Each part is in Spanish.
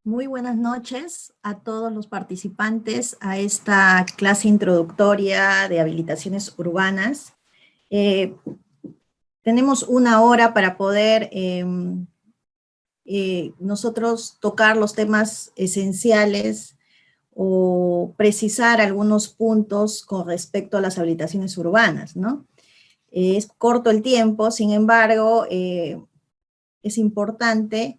Muy buenas noches a todos los participantes a esta clase introductoria de habilitaciones urbanas. Tenemos una hora para poder nosotros tocar los temas esenciales o precisar algunos puntos con respecto a las habilitaciones urbanas, ¿no? Es corto el tiempo, sin embargo, es importante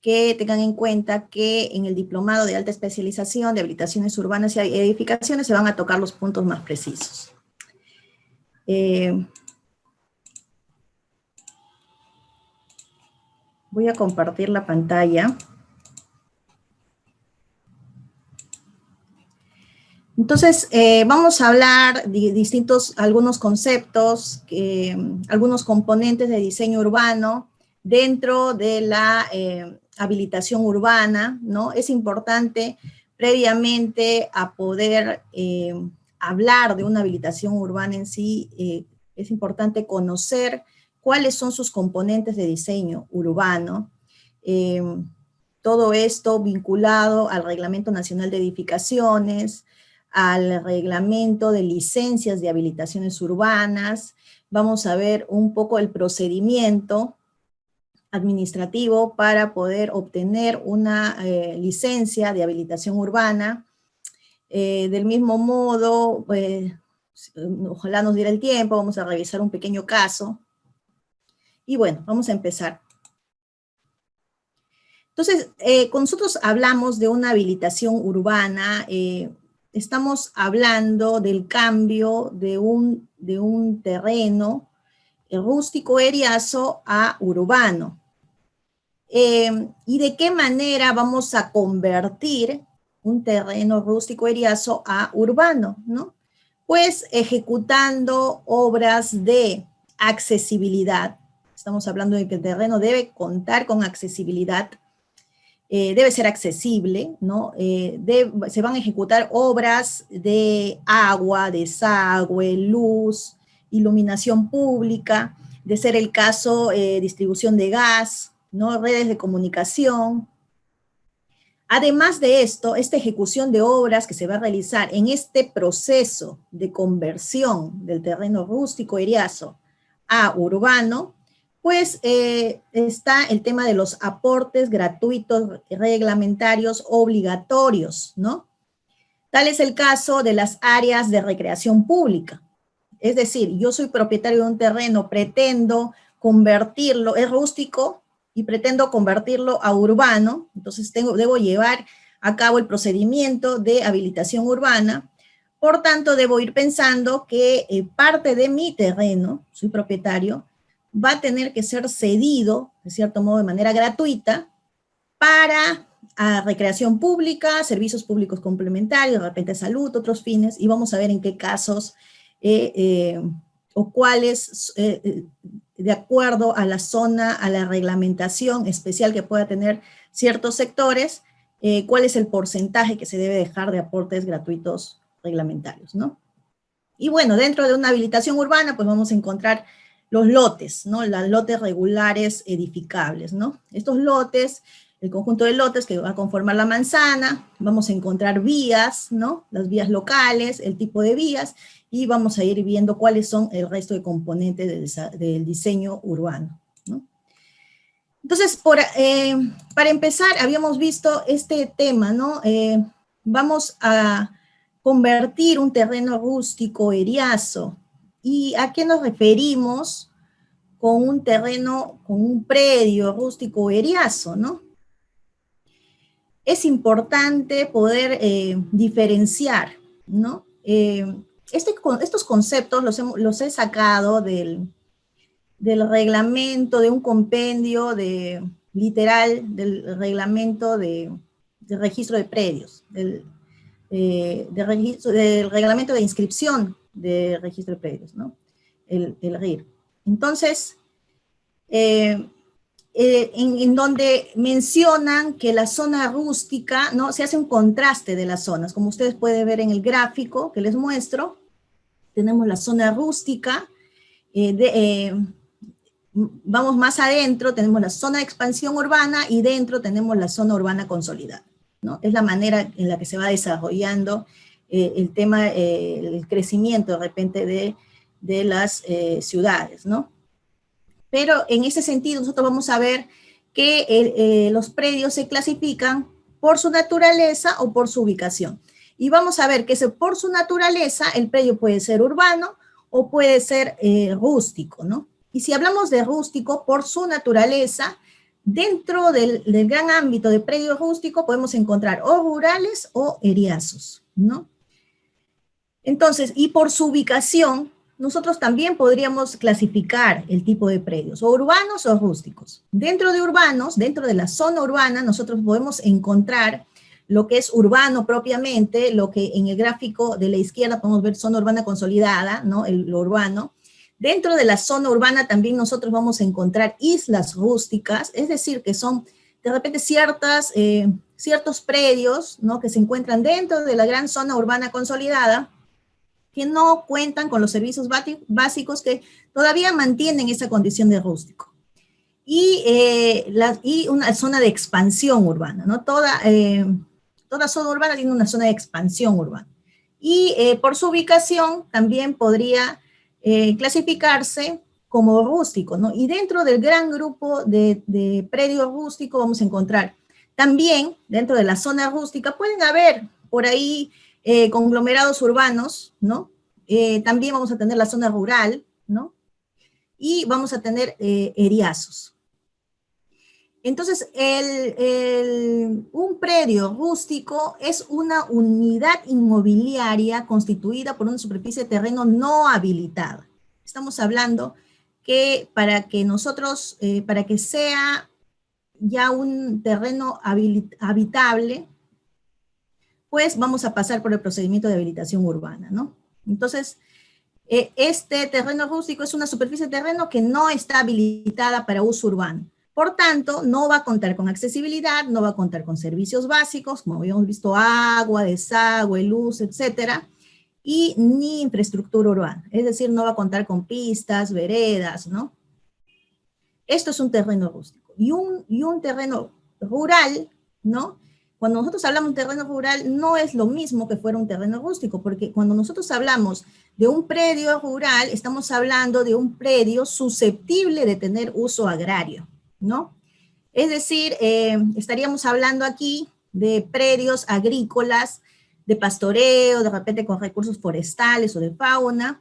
que tengan en cuenta que en el diplomado de alta especialización de habilitaciones urbanas y edificaciones se van a tocar los puntos más precisos. Voy a compartir la pantalla. Entonces, vamos a hablar de algunos conceptos, algunos componentes de diseño urbano dentro de la habilitación urbana, ¿no? Es importante previamente a poder hablar de una habilitación urbana en sí, es importante conocer cuáles son sus componentes de diseño urbano, todo esto vinculado al Reglamento Nacional de Edificaciones, al reglamento de licencias de habilitaciones urbanas. Vamos a ver un poco el procedimiento administrativo para poder obtener una licencia de habilitación urbana. Del mismo modo, ojalá nos diera el tiempo, vamos a revisar un pequeño caso. Y bueno, vamos a empezar. Entonces, cuando nosotros hablamos de una habilitación urbana, estamos hablando del cambio de un terreno rústico eriazo a urbano. ¿Y de qué manera vamos a convertir un terreno rústico eriazo a urbano, ¿no? Pues ejecutando obras de accesibilidad. Estamos hablando de que el terreno debe contar con accesibilidad, debe ser accesible, ¿no? Se van a ejecutar obras de agua, desagüe, luz, iluminación pública, de ser el caso, distribución de gas, ¿no? Redes de comunicación. Además de esto, esta ejecución de obras que se va a realizar en este proceso de conversión del terreno rústico eriazo a urbano, pues está el tema de los aportes gratuitos reglamentarios obligatorios, ¿no? Tal es el caso de las áreas de recreación pública. Es decir, yo soy propietario de un terreno, pretendo convertirlo, es rústico, y pretendo convertirlo a urbano, entonces debo llevar a cabo el procedimiento de habilitación urbana. Por tanto, debo ir pensando que parte de mi terreno, soy propietario, va a tener que ser cedido, de cierto modo, de manera gratuita, para recreación pública, servicios públicos complementarios, de repente salud, otros fines, y vamos a ver en qué casos o cuáles, de acuerdo a la zona, a la reglamentación especial que pueda tener ciertos sectores, cuál es el porcentaje que se debe dejar de aportes gratuitos reglamentarios, ¿no? Y bueno, dentro de una habilitación urbana, pues vamos a encontrar los lotes, ¿no? Los lotes regulares edificables, ¿no? Estos lotes, el conjunto de lotes que va a conformar la manzana, vamos a encontrar vías, ¿no? Las vías locales, el tipo de vías, y vamos a ir viendo cuáles son el resto de componentes del diseño urbano, ¿no? Entonces, para empezar, habíamos visto este tema, ¿no? Vamos a convertir un terreno rústico eriazo. ¿Y a qué nos referimos con un terreno, con un predio rústico eriazo, ¿no? Es importante poder diferenciar, ¿no? Estos conceptos los he sacado del reglamento, de un compendio literal del reglamento de registro de predios, del reglamento de inscripción de registro de predios, ¿no? El RIR. Entonces, en donde mencionan que la zona rústica, ¿no? Se hace un contraste de las zonas, como ustedes pueden ver en el gráfico que les muestro, tenemos la zona rústica, vamos más adentro, tenemos la zona de expansión urbana y dentro tenemos la zona urbana consolidada, ¿no? Es la manera en la que se va desarrollando el tema, el crecimiento de repente de las ciudades, ¿no? Pero en ese sentido nosotros vamos a ver que los predios se clasifican por su naturaleza o por su ubicación. Y vamos a ver que por su naturaleza el predio puede ser urbano o puede ser rústico, ¿no? Y si hablamos de rústico, por su naturaleza, dentro del gran ámbito de predio rústico podemos encontrar o rurales o eriazos, ¿no? Entonces, y por su ubicación, nosotros también podríamos clasificar el tipo de predios, o urbanos o rústicos. Dentro de urbanos, dentro de la zona urbana, nosotros podemos encontrar lo que es urbano propiamente, lo que en el gráfico de la izquierda podemos ver zona urbana consolidada, ¿no? Lo urbano. Dentro de la zona urbana también nosotros vamos a encontrar islas rústicas, es decir, que son de repente ciertos predios, ¿no? Que se encuentran dentro de la gran zona urbana consolidada, que no cuentan con los servicios básicos que todavía mantienen esa condición de rústico. Y una zona de expansión urbana, ¿no? Toda zona urbana tiene una zona de expansión urbana. Y por su ubicación también podría clasificarse como rústico, ¿no? Y dentro del gran grupo de predios rústicos vamos a encontrar también, dentro de la zona rústica, pueden haber por ahí conglomerados urbanos, ¿no? También vamos a tener la zona rural, ¿no? Y vamos a tener eriazos. Entonces, un predio rústico es una unidad inmobiliaria constituida por una superficie de terreno no habilitada. Estamos hablando que para que sea ya un terreno habitable, pues vamos a pasar por el procedimiento de habilitación urbana, ¿no? Entonces, este terreno rústico es una superficie de terreno que no está habilitada para uso urbano. Por tanto, no va a contar con accesibilidad, no va a contar con servicios básicos, como habíamos visto, agua, desagüe, luz, etcétera, y ni infraestructura urbana. Es decir, no va a contar con pistas, veredas, ¿no? Esto es un terreno rústico. Y un terreno rural, ¿no? Cuando nosotros hablamos de terreno rural, no es lo mismo que fuera un terreno rústico, porque cuando nosotros hablamos de un predio rural, estamos hablando de un predio susceptible de tener uso agrario, ¿no? Es decir, estaríamos hablando aquí de predios agrícolas, de pastoreo, de repente con recursos forestales o de fauna,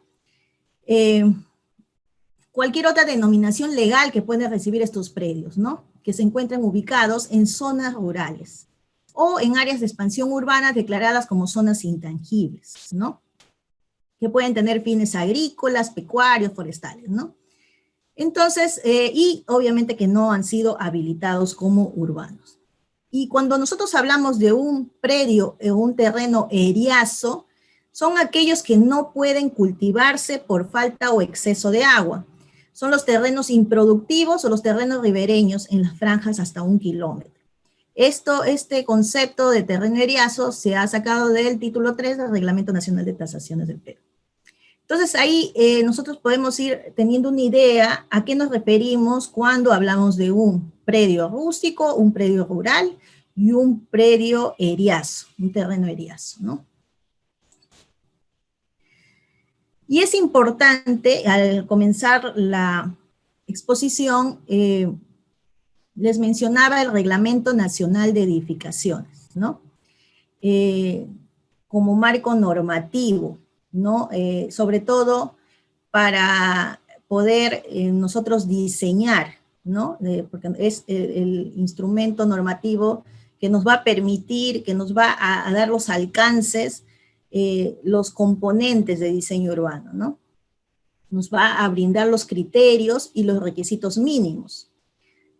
cualquier otra denominación legal que pueden recibir estos predios, ¿no? Que se encuentran ubicados en zonas rurales o en áreas de expansión urbana declaradas como zonas intangibles, ¿no? Que pueden tener fines agrícolas, pecuarios, forestales, ¿no? Entonces, y obviamente que no han sido habilitados como urbanos. Y cuando nosotros hablamos de un predio o un terreno eriazo, son aquellos que no pueden cultivarse por falta o exceso de agua. Son los terrenos improductivos o los terrenos ribereños en las franjas hasta 1 kilómetro. Este concepto de terreno eriazo se ha sacado del título 3 del Reglamento Nacional de Tasaciones del Perú. Entonces ahí nosotros podemos ir teniendo una idea a qué nos referimos cuando hablamos de un predio rústico, un predio rural y un predio eriazo, un terreno eriazo, ¿no? Y es importante, al comenzar la exposición, les mencionaba el Reglamento Nacional de Edificaciones, ¿no? Como marco normativo, ¿no? Sobre todo para poder nosotros diseñar, ¿no? Porque es el instrumento normativo que nos va a permitir, que nos va a dar los alcances, los componentes de diseño urbano, ¿no? Nos va a brindar los criterios y los requisitos mínimos,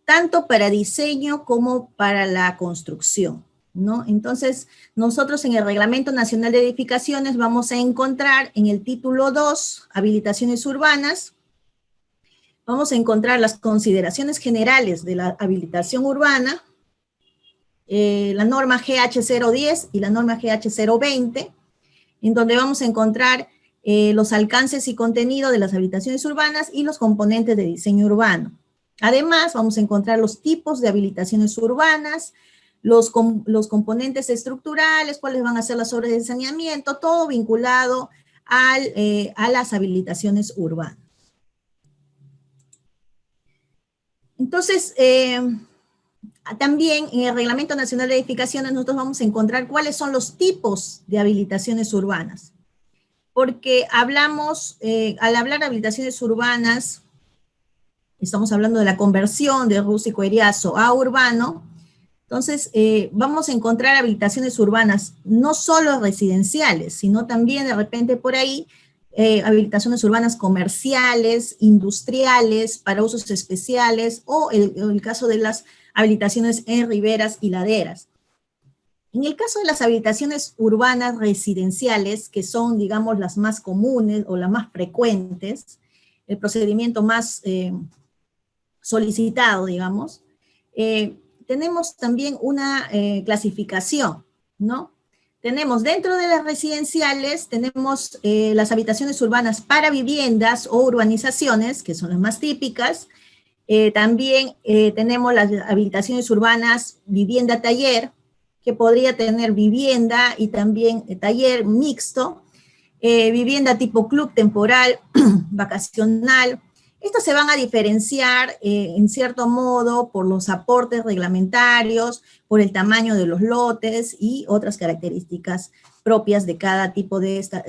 tanto para diseño como para la construcción, ¿no? Entonces, nosotros en el Reglamento Nacional de Edificaciones vamos a encontrar en el título 2, habilitaciones urbanas, vamos a encontrar las consideraciones generales de la habilitación urbana, la norma GH 010 y la norma GH 020, en donde vamos a encontrar los alcances y contenido de las habilitaciones urbanas y los componentes de diseño urbano. Además, vamos a encontrar los tipos de habilitaciones urbanas, los componentes estructurales, cuáles van a ser las obras de saneamiento, todo vinculado a las habilitaciones urbanas. Entonces, también en el Reglamento Nacional de Edificaciones nosotros vamos a encontrar cuáles son los tipos de habilitaciones urbanas. Porque hablamos, al hablar de habilitaciones urbanas, estamos hablando de la conversión de rústico eriazo a urbano. Entonces, vamos a encontrar habilitaciones urbanas no solo residenciales, sino también de repente por ahí habilitaciones urbanas comerciales, industriales, para usos especiales, o el caso de las habilitaciones en riberas y laderas. En el caso de las habilitaciones urbanas residenciales, que son, digamos, las más comunes o las más frecuentes, el procedimiento más solicitado, digamos, tenemos también una clasificación, ¿no? Tenemos dentro de las residenciales, tenemos las habitaciones urbanas para viviendas o urbanizaciones, que son las más típicas. También tenemos las habilitaciones urbanas vivienda-taller, que podría tener vivienda y también taller mixto, vivienda tipo club temporal, vacacional. Estos se van a diferenciar en cierto modo por los aportes reglamentarios, por el tamaño de los lotes y otras características propias de cada tipo de ese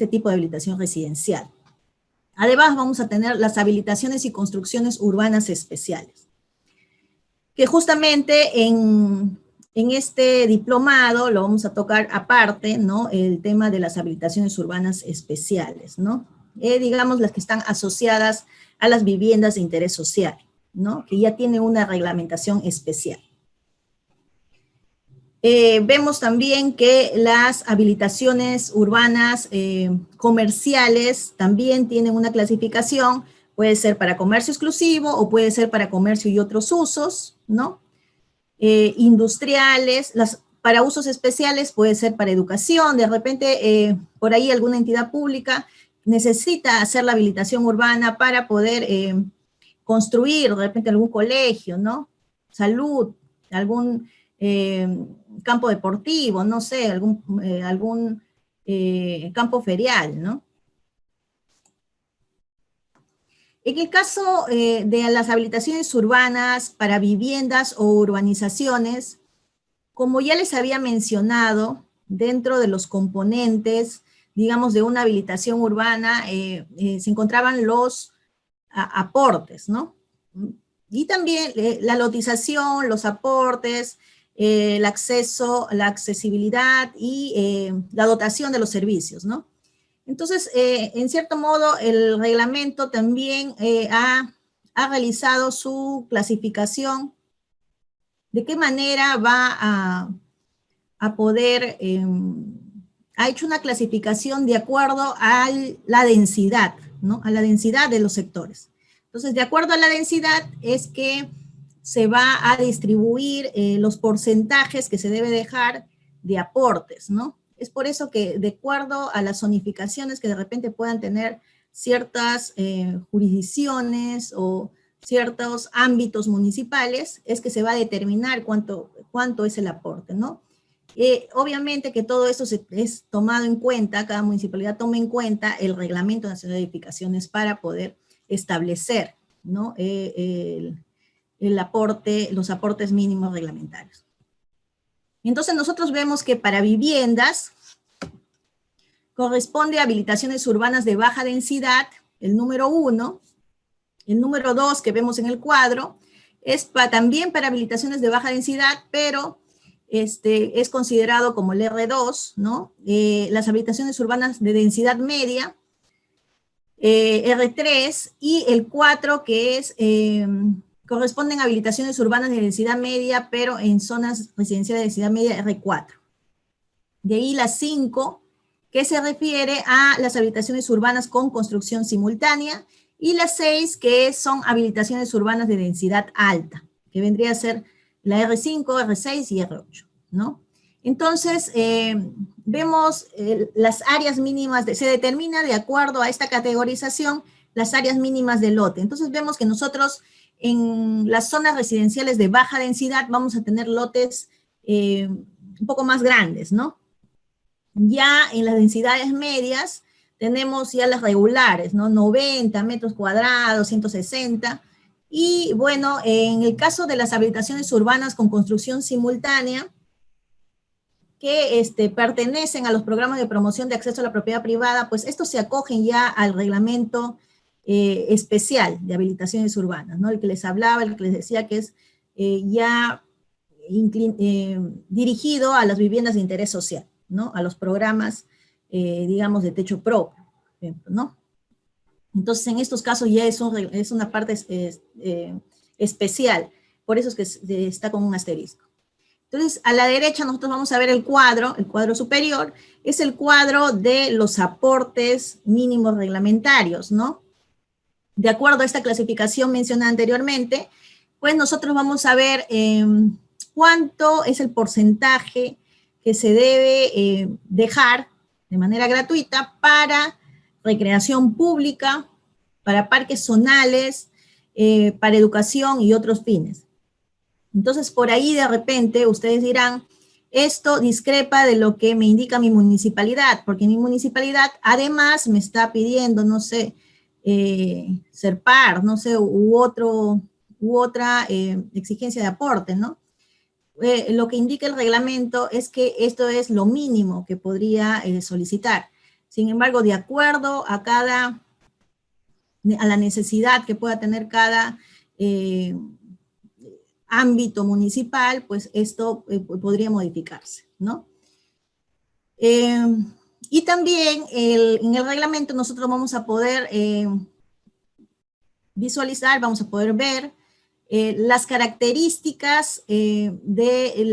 tipo de habilitación residencial. Además, vamos a tener las habilitaciones y construcciones urbanas especiales, que justamente en este diplomado lo vamos a tocar aparte, ¿no? El tema de las habilitaciones urbanas especiales, ¿no? Digamos las que están asociadas a las viviendas de interés social, ¿no? Que ya tiene una reglamentación especial. Vemos también que las habilitaciones urbanas comerciales también tienen una clasificación, puede ser para comercio exclusivo o puede ser para comercio y otros usos, ¿no? Industriales, para usos especiales puede ser para educación, de repente por ahí alguna entidad pública necesita hacer la habilitación urbana para poder construir de repente algún colegio, ¿no? Salud, algún campo deportivo, no sé, algún campo ferial, ¿no? En el caso de las habilitaciones urbanas para viviendas o urbanizaciones, como ya les había mencionado, dentro de los componentes, digamos, de una habilitación urbana, se encontraban los aportes, ¿no? Y también la lotización, los aportes, el acceso, la accesibilidad y la dotación de los servicios, ¿no? Entonces, en cierto modo, el reglamento también ha realizado su clasificación, de qué manera va a poder, ha hecho una clasificación de acuerdo a la densidad, ¿no? A la densidad de los sectores. Entonces, de acuerdo a la densidad es que se va a distribuir los porcentajes que se debe dejar de aportes, ¿no? Es por eso que de acuerdo a las zonificaciones que de repente puedan tener ciertas jurisdicciones o ciertos ámbitos municipales, es que se va a determinar cuánto es el aporte, ¿no? Obviamente que todo eso es tomado en cuenta, cada municipalidad toma en cuenta el Reglamento Nacional de Edificaciones para poder establecer, ¿no? El aporte, los aportes mínimos reglamentarios. Entonces nosotros vemos que para viviendas corresponde a habilitaciones urbanas de baja densidad, el número 1, el número 2 que vemos en el cuadro, es también para habilitaciones de baja densidad, pero es considerado como el R2, ¿no? Las habilitaciones urbanas de densidad media, R3, y el 4 que es, corresponden a habilitaciones urbanas de densidad media, pero en zonas residenciales de densidad media, R4. De ahí la 5, que se refiere a las habilitaciones urbanas con construcción simultánea, y la 6, que son habilitaciones urbanas de densidad alta, que vendría a ser la R5, R6 y R8, ¿no? Entonces, vemos las áreas mínimas, se determina de acuerdo a esta categorización las áreas mínimas del lote. Entonces vemos que nosotros en las zonas residenciales de baja densidad vamos a tener lotes un poco más grandes, ¿no? Ya en las densidades medias tenemos ya las regulares, ¿no? 90 metros cuadrados, 160. Y bueno, en el caso de las habitaciones urbanas con construcción simultánea, que pertenecen a los programas de promoción de acceso a la propiedad privada, pues estos se acogen ya al reglamento especial de habilitaciones urbanas, ¿no? El que les hablaba, el que les decía que es ya dirigido a las viviendas de interés social, ¿no? A los programas, digamos, de techo propio, por ejemplo, ¿no? Entonces, en estos casos ya es una parte especial, por eso es que está con un asterisco. Entonces, a la derecha nosotros vamos a ver el cuadro superior, es el cuadro de los aportes mínimos reglamentarios, ¿no? De acuerdo a esta clasificación mencionada anteriormente, pues nosotros vamos a ver cuánto es el porcentaje que se debe dejar de manera gratuita para recreación pública, para parques zonales, para educación y otros fines. Entonces, por ahí de repente ustedes dirán, esto discrepa de lo que me indica mi municipalidad, porque mi municipalidad además me está pidiendo, no sé, SERPAR, no sé, u otra exigencia de aporte, ¿no? Lo que indica el reglamento es que esto es lo mínimo que podría solicitar. Sin embargo, de acuerdo a la necesidad que pueda tener cada ámbito municipal, pues esto podría modificarse, ¿no? Y también en el reglamento nosotros vamos a poder visualizar, vamos a poder ver las características de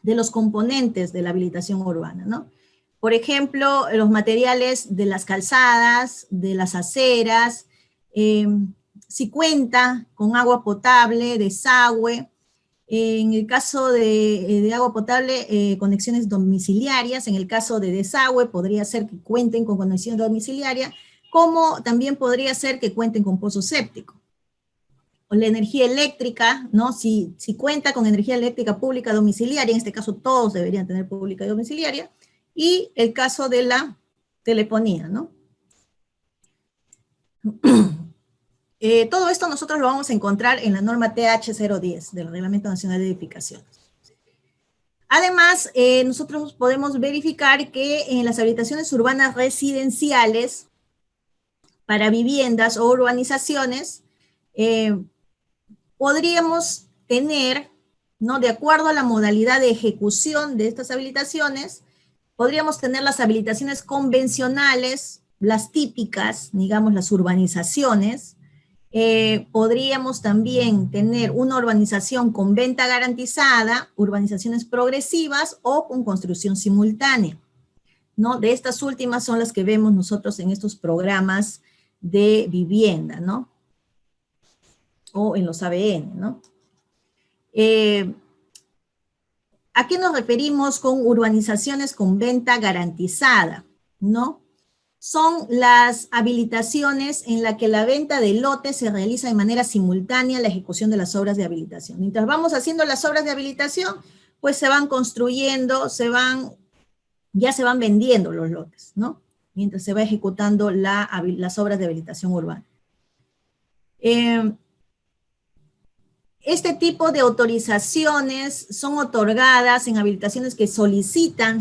los componentes de la habilitación urbana, ¿no? Por ejemplo, los materiales de las calzadas, de las aceras, si cuenta con agua potable, desagüe, en el caso de agua potable, conexiones domiciliarias, en el caso de desagüe podría ser que cuenten con conexión domiciliaria, como también podría ser que cuenten con pozo séptico. O la energía eléctrica, ¿no? Si cuenta con energía eléctrica pública domiciliaria, en este caso todos deberían tener pública domiciliaria, y el caso de la telefonía, ¿no? Todo esto nosotros lo vamos a encontrar en la norma TH010 del Reglamento Nacional de Edificaciones. Además, nosotros podemos verificar que en las habitaciones urbanas residenciales para viviendas o urbanizaciones, podríamos tener, ¿no? De acuerdo a la modalidad de ejecución de estas habilitaciones, podríamos tener las habilitaciones convencionales, las típicas, digamos las urbanizaciones. Podríamos también tener una urbanización con venta garantizada, urbanizaciones progresivas o con construcción simultánea, ¿no? De estas últimas son las que vemos nosotros en estos programas de vivienda, ¿no? O en los ABN, ¿no? ¿A qué nos referimos con urbanizaciones con venta garantizada, ¿no? Son las habilitaciones en las que la venta de lotes se realiza de manera simultánea a la ejecución de las obras de habilitación. Mientras vamos haciendo las obras de habilitación, pues se van construyendo, ya se van vendiendo los lotes, ¿no? Mientras se va ejecutando las obras de habilitación urbana. Este tipo de autorizaciones son otorgadas en habilitaciones que solicitan,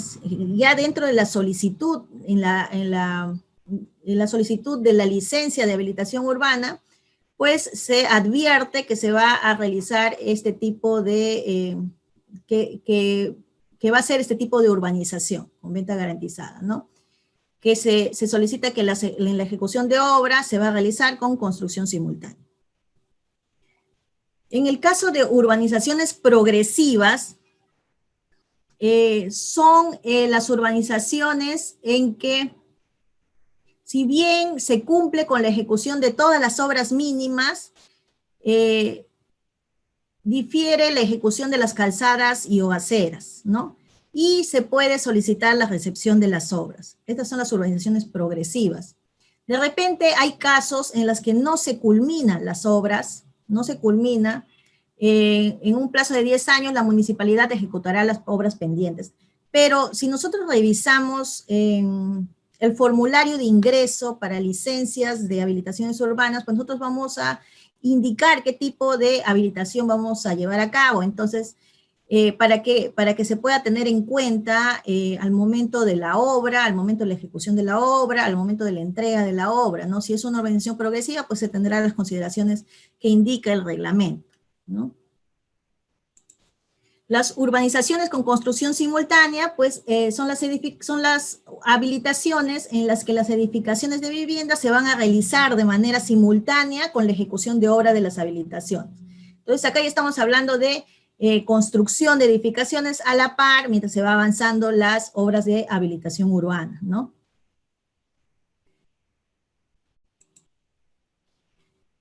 ya dentro de la solicitud, en la solicitud de la licencia de habilitación urbana, pues se advierte que se va a realizar este tipo de, que va a ser este tipo de urbanización con venta garantizada, ¿no? Que se solicita que en la ejecución de obra se va a realizar con construcción simultánea. En el caso de urbanizaciones progresivas, son las urbanizaciones en que, si bien se cumple con la ejecución de todas las obras mínimas, difiere la ejecución de las calzadas y o aceras, ¿no? Y se puede solicitar la recepción de las obras. Estas son las urbanizaciones progresivas. De repente hay casos en los que no se culminan las obras, no se culmina. En un plazo de 10 años la municipalidad ejecutará las obras pendientes. Pero si nosotros revisamos el formulario de ingreso para licencias de habilitaciones urbanas, pues nosotros vamos a indicar qué tipo de habilitación vamos a llevar a cabo. Entonces, para que se pueda tener en cuenta al momento de la obra, al momento de la ejecución de la obra, al momento de la entrega de la obra, ¿no? Si es una organización progresiva, pues se tendrá las consideraciones que indica el reglamento, ¿no? Las urbanizaciones con construcción simultánea, pues son las habilitaciones en las que las edificaciones de vivienda se van a realizar de manera simultánea con la ejecución de obra de las habilitaciones. Entonces acá ya estamos hablando de construcción de edificaciones a la par mientras se va avanzando las obras de habilitación urbana, ¿no?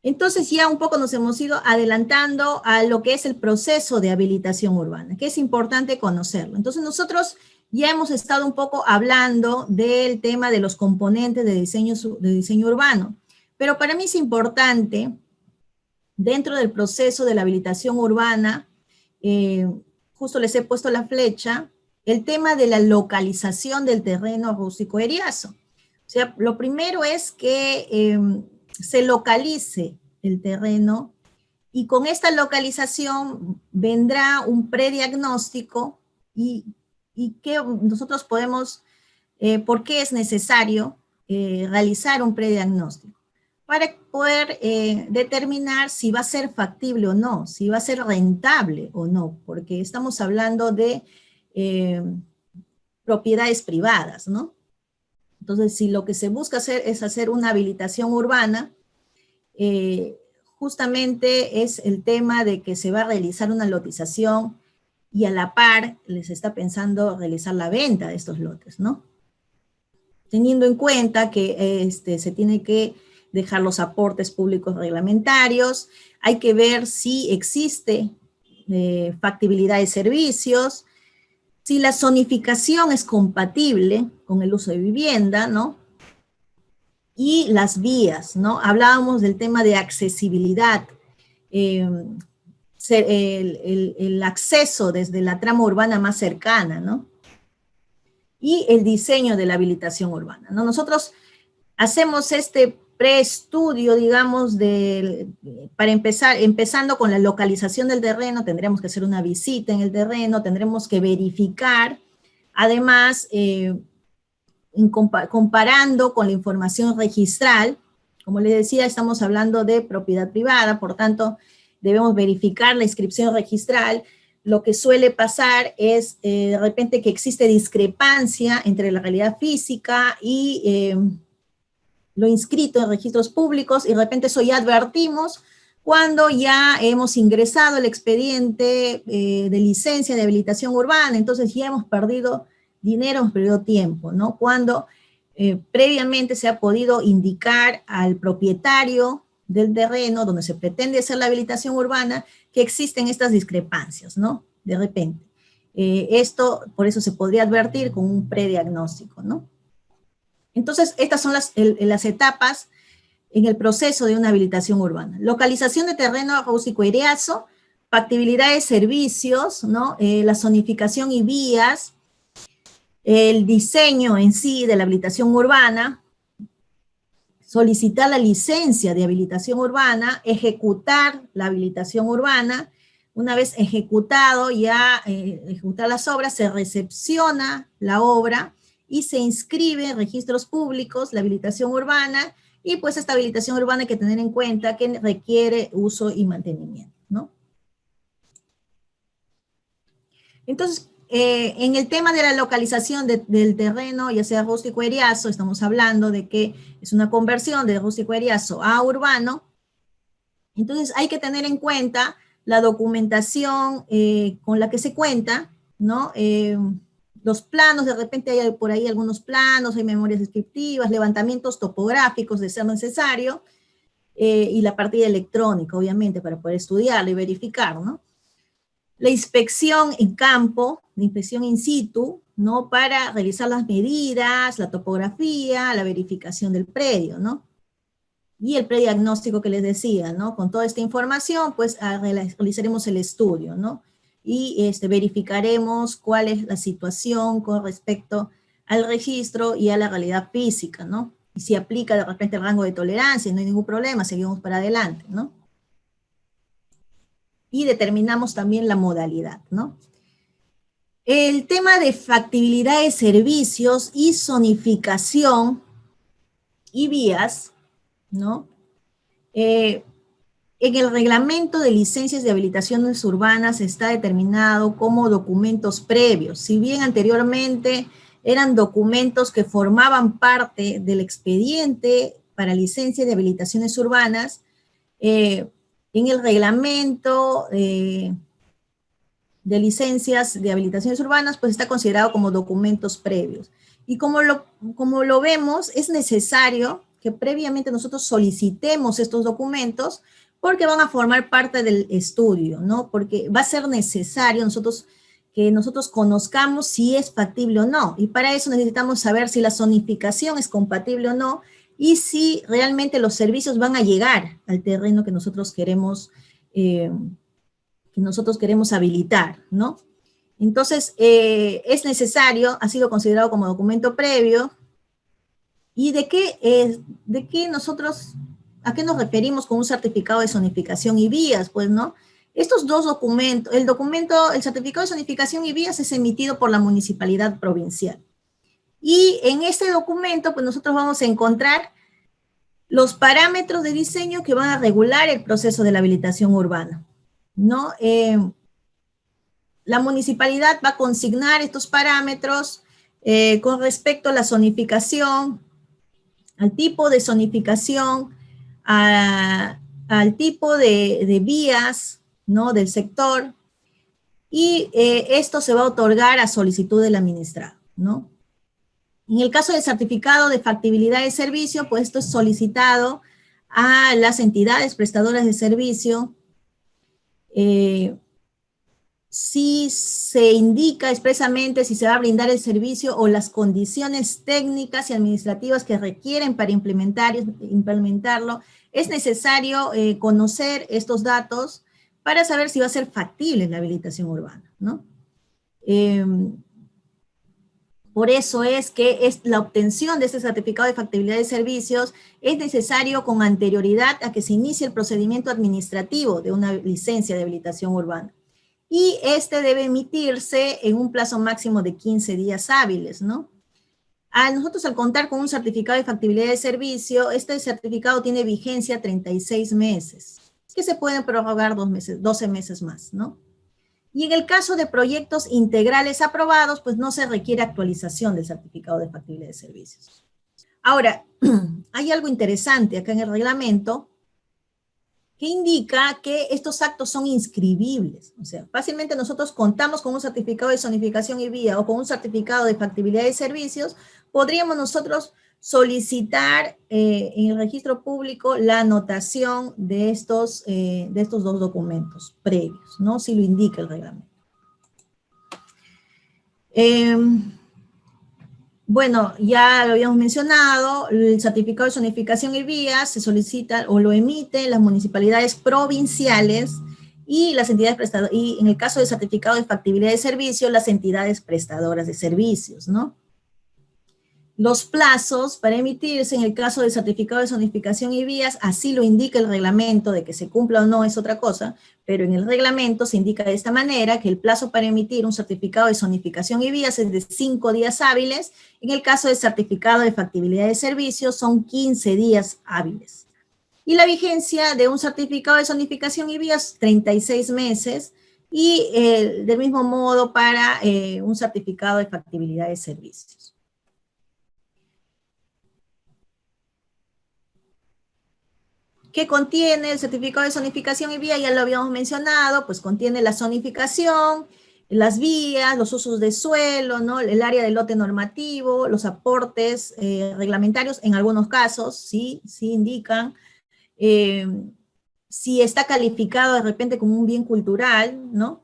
Entonces ya un poco nos hemos ido adelantando a lo que es el proceso de habilitación urbana, que es importante conocerlo. Entonces nosotros ya hemos estado un poco hablando del tema de los componentes de diseño urbano, pero para mí es importante, dentro del proceso de la habilitación urbana, justo les he puesto la flecha, el tema de la localización del terreno rústico eriazo. O sea, lo primero es que se localice el terreno y con esta localización vendrá un prediagnóstico y que nosotros podemos, ¿por qué es necesario realizar un prediagnóstico? Para poder determinar si va a ser factible o no, si va a ser rentable o no, porque estamos hablando de propiedades privadas, ¿no? Entonces, si lo que se busca hacer es hacer una habilitación urbana, justamente es el tema de que se va a realizar una lotización y a la par les está pensando realizar la venta de estos lotes, ¿no? Teniendo en cuenta que se tiene que dejar los aportes públicos reglamentarios, hay que ver si existe factibilidad de servicios, si la zonificación es compatible con el uso de vivienda, ¿no? Y las vías, ¿no? Hablábamos del tema de accesibilidad, el acceso desde la trama urbana más cercana, ¿no? Y el diseño de la habilitación urbana, ¿no? Nosotros hacemos este preestudio, digamos, para empezando con la localización del terreno, tendremos que hacer una visita en el terreno, tendremos que verificar, además, comparando con la información registral, como les decía, estamos hablando de propiedad privada, por tanto, debemos verificar la inscripción registral. Lo que suele pasar es de repente que existe discrepancia entre la realidad física y lo inscrito en registros públicos, y de repente eso ya advertimos cuando ya hemos ingresado el expediente de licencia de habilitación urbana, entonces ya hemos perdido dinero, hemos perdido tiempo, ¿no? Cuando previamente se ha podido indicar al propietario del terreno donde se pretende hacer la habilitación urbana que existen estas discrepancias, ¿no? De repente. Esto, por eso se podría advertir con un prediagnóstico, ¿no? Entonces, estas son las etapas en el proceso de una habilitación urbana. Localización de terreno rústico eriazo, factibilidad de servicios, ¿no? La zonificación y vías, el diseño en sí de la habilitación urbana, solicitar la licencia de habilitación urbana, ejecutar la habilitación urbana. Una vez ejecutado ya, ejecutar las obras, se recepciona la obra y se inscribe en registros públicos la habilitación urbana, y pues esta habilitación urbana hay que tener en cuenta que requiere uso y mantenimiento, ¿no? Entonces, en el tema de la localización del terreno, ya sea rústico eriazo, estamos hablando de que es una conversión de rústico eriazo a urbano. Entonces hay que tener en cuenta la documentación con la que se cuenta, ¿no? Los planos, de repente hay por ahí algunos planos, hay memorias descriptivas, levantamientos topográficos de ser necesario, y la partida electrónica, obviamente, para poder estudiarlo y verificar, ¿no? La inspección en campo, la inspección in situ, ¿no? Para realizar las medidas, la topografía, la verificación del predio, ¿no? Y el prediagnóstico que les decía, ¿no? Con toda esta información, pues realizaremos el estudio, ¿no? Y verificaremos cuál es la situación con respecto al registro y a la realidad física, ¿no? Y si aplica de repente el rango de tolerancia, no hay ningún problema, seguimos para adelante, ¿no? Y determinamos también la modalidad, ¿no? El tema de factibilidad de servicios y zonificación y vías, ¿no? En el reglamento de licencias de habilitaciones urbanas está determinado como documentos previos. Si bien anteriormente eran documentos que formaban parte del expediente para licencia de habilitaciones urbanas, en el reglamento de licencias de habilitaciones urbanas, pues está considerado como documentos previos. Y como lo vemos, es necesario que previamente nosotros solicitemos estos documentos porque van a formar parte del estudio, ¿no? Porque va a ser necesario que nosotros conozcamos si es factible o no. Y para eso necesitamos saber si la zonificación es compatible o no y si realmente los servicios van a llegar al terreno que nosotros queremos habilitar, ¿no? Entonces, es necesario, ha sido considerado como documento previo, ¿y a qué nos referimos con un certificado de zonificación y vías? Pues, ¿no? Estos dos documentos, el certificado de zonificación y vías es emitido por la municipalidad provincial. Y en este documento, pues nosotros vamos a encontrar los parámetros de diseño que van a regular el proceso de la habilitación urbana, ¿no? La municipalidad va a consignar estos parámetros con respecto a la zonificación, al tipo de zonificación, al tipo de vías, ¿no? Del sector, y esto se va a otorgar a solicitud del administrado, ¿no? En el caso del certificado de factibilidad de servicio, pues esto es solicitado a las entidades prestadoras de servicio, si se indica expresamente si se va a brindar el servicio o las condiciones técnicas y administrativas que requieren para implementarlo, es necesario conocer estos datos para saber si va a ser factible la habilitación urbana, ¿no? Por eso es que la obtención de este certificado de factibilidad de servicios es necesario con anterioridad a que se inicie el procedimiento administrativo de una licencia de habilitación urbana. Y este debe emitirse en un plazo máximo de 15 días hábiles, ¿no? Nosotros al contar con un certificado de factibilidad de servicio, este certificado tiene vigencia 36 meses, que se pueden prorrogar 12 meses más, ¿no? Y en el caso de proyectos integrales aprobados, pues no se requiere actualización del certificado de factibilidad de servicios. Ahora, hay algo interesante acá en el reglamento, que indica que estos actos son inscribibles. O sea, fácilmente nosotros contamos con un certificado de zonificación y vía o con un certificado de factibilidad de servicios, podríamos nosotros solicitar en el registro público la anotación de estos dos documentos previos, ¿no? Si lo indica el reglamento. Bueno, ya lo habíamos mencionado, el certificado de zonificación y vías se solicita o lo emiten las municipalidades provinciales y las entidades prestadoras, y en el caso del certificado de factibilidad de servicio, las entidades prestadoras de servicios, ¿no? Los plazos para emitirse en el caso del certificado de zonificación y vías, así lo indica el reglamento, de que se cumpla o no es otra cosa, pero en el reglamento se indica de esta manera que el plazo para emitir un certificado de zonificación y vías es de 5 días hábiles, en el caso del certificado de factibilidad de servicios son 15 días hábiles. Y la vigencia de un certificado de zonificación y vías, 36 meses, y del mismo modo para un certificado de factibilidad de servicios. ¿Qué contiene el certificado de zonificación y vía? Ya lo habíamos mencionado, pues contiene la zonificación, las vías, los usos de suelo, ¿no? El área del lote normativo, los aportes reglamentarios, en algunos casos, sí indican, si está calificado de repente como un bien cultural, ¿no?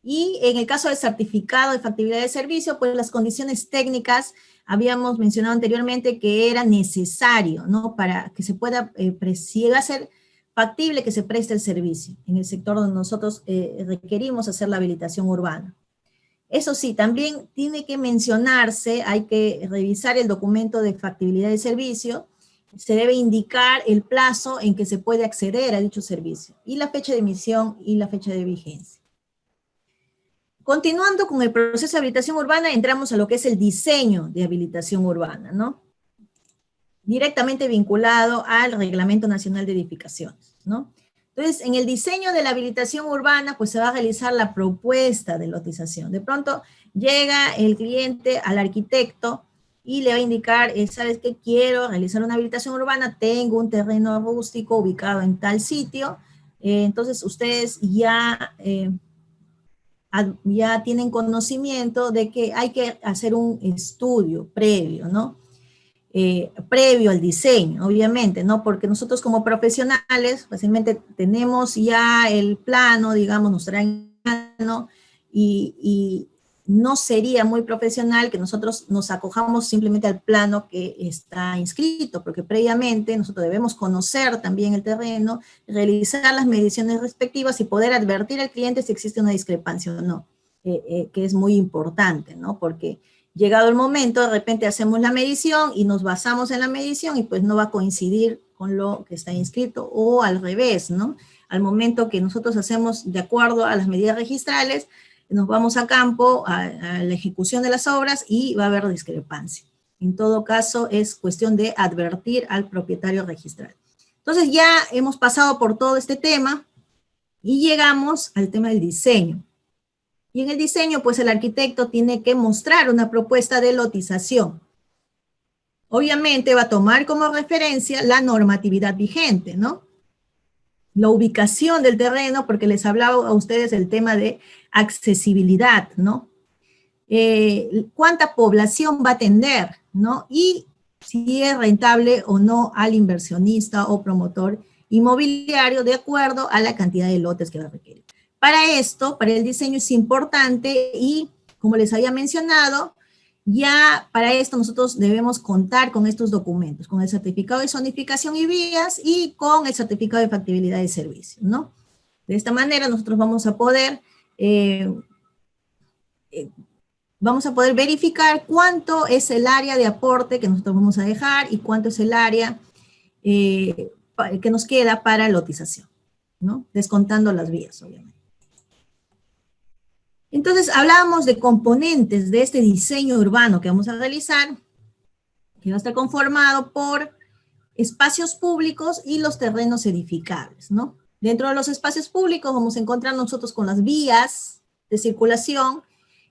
Y en el caso del certificado de factibilidad de servicio, pues las condiciones técnicas, habíamos mencionado anteriormente que era necesario, ¿no? Para que se pueda, si va a ser factible que se preste el servicio en el sector donde nosotros requerimos hacer la habilitación urbana. Eso sí, también tiene que mencionarse, hay que revisar el documento de factibilidad de servicio, se debe indicar el plazo en que se puede acceder a dicho servicio, y la fecha de emisión y la fecha de vigencia. Continuando con el proceso de habilitación urbana, entramos a lo que es el diseño de habilitación urbana, ¿no? Directamente vinculado al Reglamento Nacional de Edificaciones, ¿no? Entonces, en el diseño de la habilitación urbana, pues se va a realizar la propuesta de lotización. De pronto llega el cliente al arquitecto y le va a indicar, ¿sabes qué? Quiero realizar una habilitación urbana, tengo un terreno rústico ubicado en tal sitio, entonces ustedes ya tienen conocimiento de que hay que hacer un estudio previo, ¿no? Previo al diseño, obviamente, ¿no? Porque nosotros como profesionales fácilmente tenemos ya el plano, digamos, nos traen plano y no sería muy profesional que nosotros nos acojamos simplemente al plano que está inscrito, porque previamente nosotros debemos conocer también el terreno, realizar las mediciones respectivas y poder advertir al cliente si existe una discrepancia o no, que es muy importante, ¿no? Porque llegado el momento, de repente hacemos la medición y nos basamos en la medición y pues no va a coincidir con lo que está inscrito, o al revés, ¿no? Al momento que nosotros hacemos de acuerdo a las medidas registrales, nos vamos a campo, a la ejecución de las obras y va a haber discrepancia. En todo caso, es cuestión de advertir al propietario registral. Entonces ya hemos pasado por todo este tema y llegamos al tema del diseño. Y en el diseño, pues el arquitecto tiene que mostrar una propuesta de lotización. Obviamente va a tomar como referencia la normatividad vigente, ¿no? La ubicación del terreno, porque les hablaba a ustedes el tema de accesibilidad, ¿no? Cuánta población va a atender, ¿no? Y si es rentable o no al inversionista o promotor inmobiliario de acuerdo a la cantidad de lotes que va a requerir. Para esto, para el diseño es importante y, como les había mencionado, ya para esto nosotros debemos contar con estos documentos, con el certificado de zonificación y vías y con el certificado de factibilidad de servicio, ¿no? De esta manera nosotros vamos a poder verificar cuánto es el área de aporte que nosotros vamos a dejar y cuánto es el área que nos queda para lotización, ¿no? Descontando las vías, obviamente. Entonces, hablábamos de componentes de este diseño urbano que vamos a realizar, que va a estar conformado por espacios públicos y los terrenos edificables, ¿no? Dentro de los espacios públicos vamos a encontrar nosotros con las vías de circulación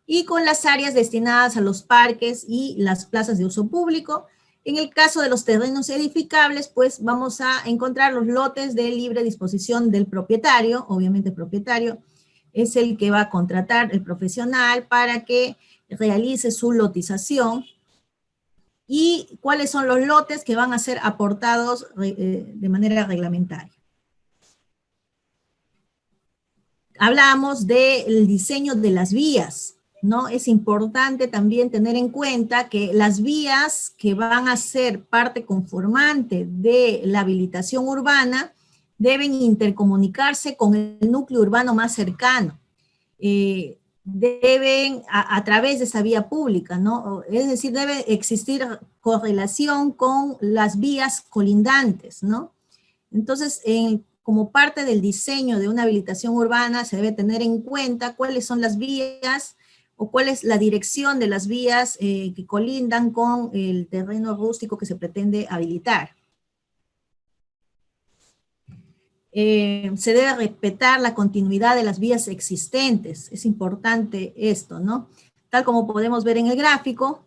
y con las áreas destinadas a los parques y las plazas de uso público. En el caso de los terrenos edificables, pues vamos a encontrar los lotes de libre disposición del propietario, obviamente el propietario es el que va a contratar el profesional para que realice su lotización, y cuáles son los lotes que van a ser aportados de manera reglamentaria. Hablamos del diseño de las vías, ¿no? Es importante también tener en cuenta que las vías que van a ser parte conformante de la habilitación urbana deben intercomunicarse con el núcleo urbano más cercano. Deben, a través de esa vía pública, ¿no? Es decir, debe existir correlación con las vías colindantes, ¿no? Entonces, como parte del diseño de una habilitación urbana, se debe tener en cuenta cuáles son las vías o cuál es la dirección de las vías que colindan con el terreno rústico que se pretende habilitar. Se debe respetar la continuidad de las vías existentes, es importante esto, ¿no? Tal como podemos ver en el gráfico,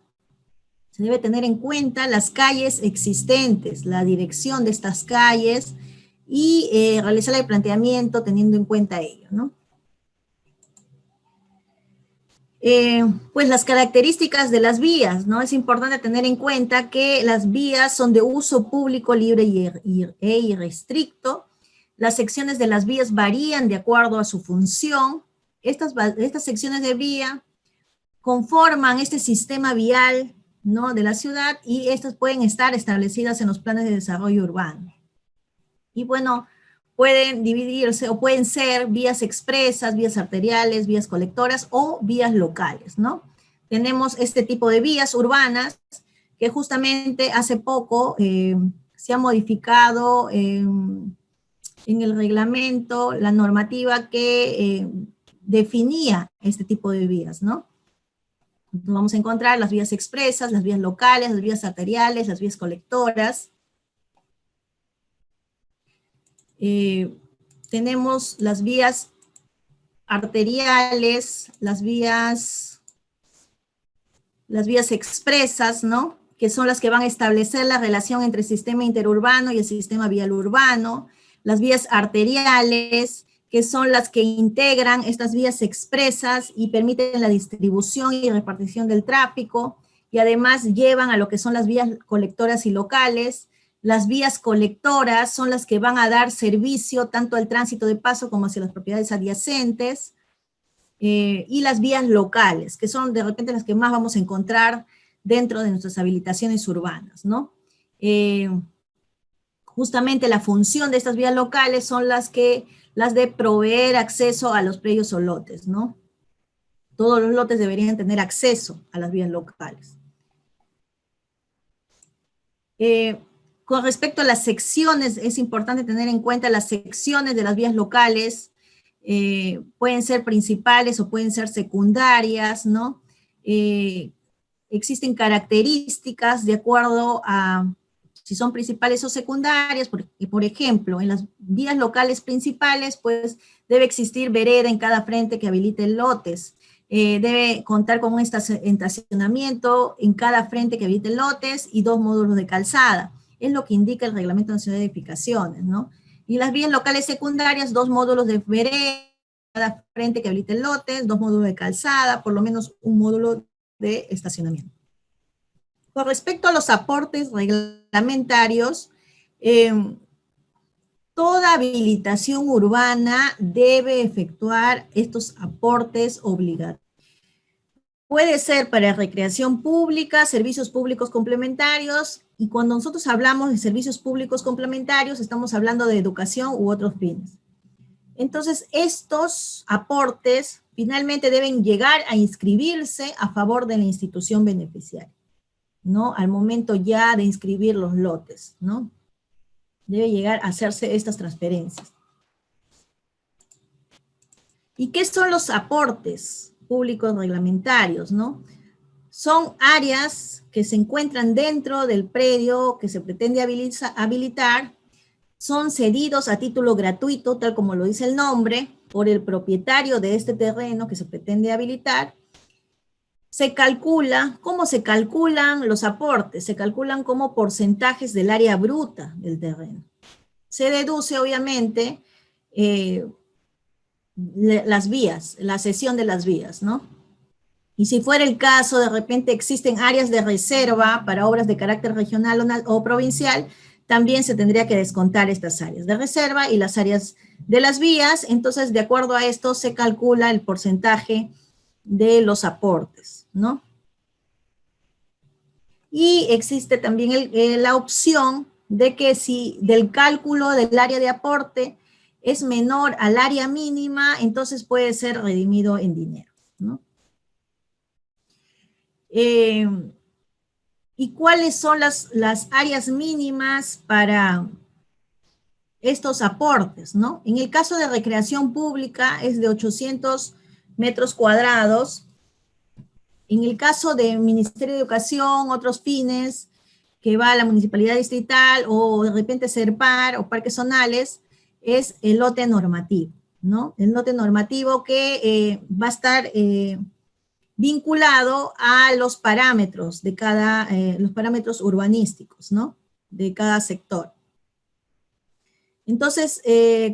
se debe tener en cuenta las calles existentes, la dirección de estas calles y realizar el planteamiento teniendo en cuenta ello, ¿no? Pues las características de las vías, ¿no? Es importante tener en cuenta que las vías son de uso público libre e irrestricto. Las secciones de las vías varían de acuerdo a su función. estas secciones de vía conforman este sistema vial, ¿no?, de la ciudad, y estas pueden estar establecidas en los planes de desarrollo urbano. Y bueno, pueden dividirse o pueden ser vías expresas, vías arteriales, vías colectoras o vías locales, ¿no? Tenemos este tipo de vías urbanas que justamente hace poco se ha modificado en el reglamento la normativa que definía este tipo de vías, ¿no? Vamos a encontrar las vías expresas, las vías locales, las vías arteriales, las vías colectoras. Tenemos las vías arteriales, las vías expresas, ¿no?, que son las que van a establecer la relación entre el sistema interurbano y el sistema vial urbano. Las vías arteriales, que son las que integran estas vías expresas y permiten la distribución y repartición del tráfico, y además llevan a lo que son las vías colectoras y locales. Las vías colectoras son las que van a dar servicio tanto al tránsito de paso como hacia las propiedades adyacentes, y las vías locales, que son de repente las que más vamos a encontrar dentro de nuestras habilitaciones urbanas, ¿no? Justamente la función de estas vías locales son las de proveer acceso a los predios o lotes, ¿no? Todos los lotes deberían tener acceso a las vías locales. Con respecto a las secciones, es importante tener en cuenta las secciones de las vías locales. Pueden ser principales o pueden ser secundarias, ¿no? Existen características de acuerdo a si son principales o secundarias. Por ejemplo, en las vías locales principales, pues debe existir vereda en cada frente que habilite lotes. Debe contar con un estacionamiento en cada frente que habilite lotes y 2 módulos de calzada. Es lo que indica el Reglamento Nacional de Edificaciones, ¿no? Y las vías locales secundarias, 2 módulos de vereda, cada frente que habilite lotes, 2 módulos de calzada, por lo menos un módulo de estacionamiento. Con respecto a los aportes reglamentarios, toda habilitación urbana debe efectuar estos aportes obligatorios. Puede ser para recreación pública, servicios públicos complementarios, y cuando nosotros hablamos de servicios públicos complementarios, estamos hablando de educación u otros fines. Entonces, estos aportes finalmente deben llegar a inscribirse a favor de la institución beneficiaria, ¿no? Al momento ya de inscribir los lotes, ¿no? Debe llegar a hacerse estas transferencias. ¿Y qué son los aportes públicos reglamentarios, no? Son áreas que se encuentran dentro del predio que se pretende habilitar, son cedidos a título gratuito, tal como lo dice el nombre, por el propietario de este terreno que se pretende habilitar. Se calcula, ¿cómo se calculan los aportes? Se calculan como porcentajes del área bruta del terreno. Se deduce, obviamente, las vías, la cesión de las vías, ¿no? Y si fuera el caso, de repente existen áreas de reserva para obras de carácter regional o provincial, también se tendría que descontar estas áreas de reserva y las áreas de las vías. Entonces, de acuerdo a esto, se calcula el porcentaje de los aportes, ¿no? Y existe también la opción de que si del cálculo del área de aporte es menor al área mínima, entonces puede ser redimido en dinero, ¿no? ¿Y cuáles son las áreas mínimas para estos aportes, no? En el caso de recreación pública es de 800 metros cuadrados. En el caso del Ministerio de Educación, otros fines, que va a la Municipalidad Distrital o de repente CERPAR o parques zonales, es el lote normativo, ¿no? El lote normativo que va a estar vinculado a los parámetros de los parámetros urbanísticos, ¿no? De cada sector. Entonces,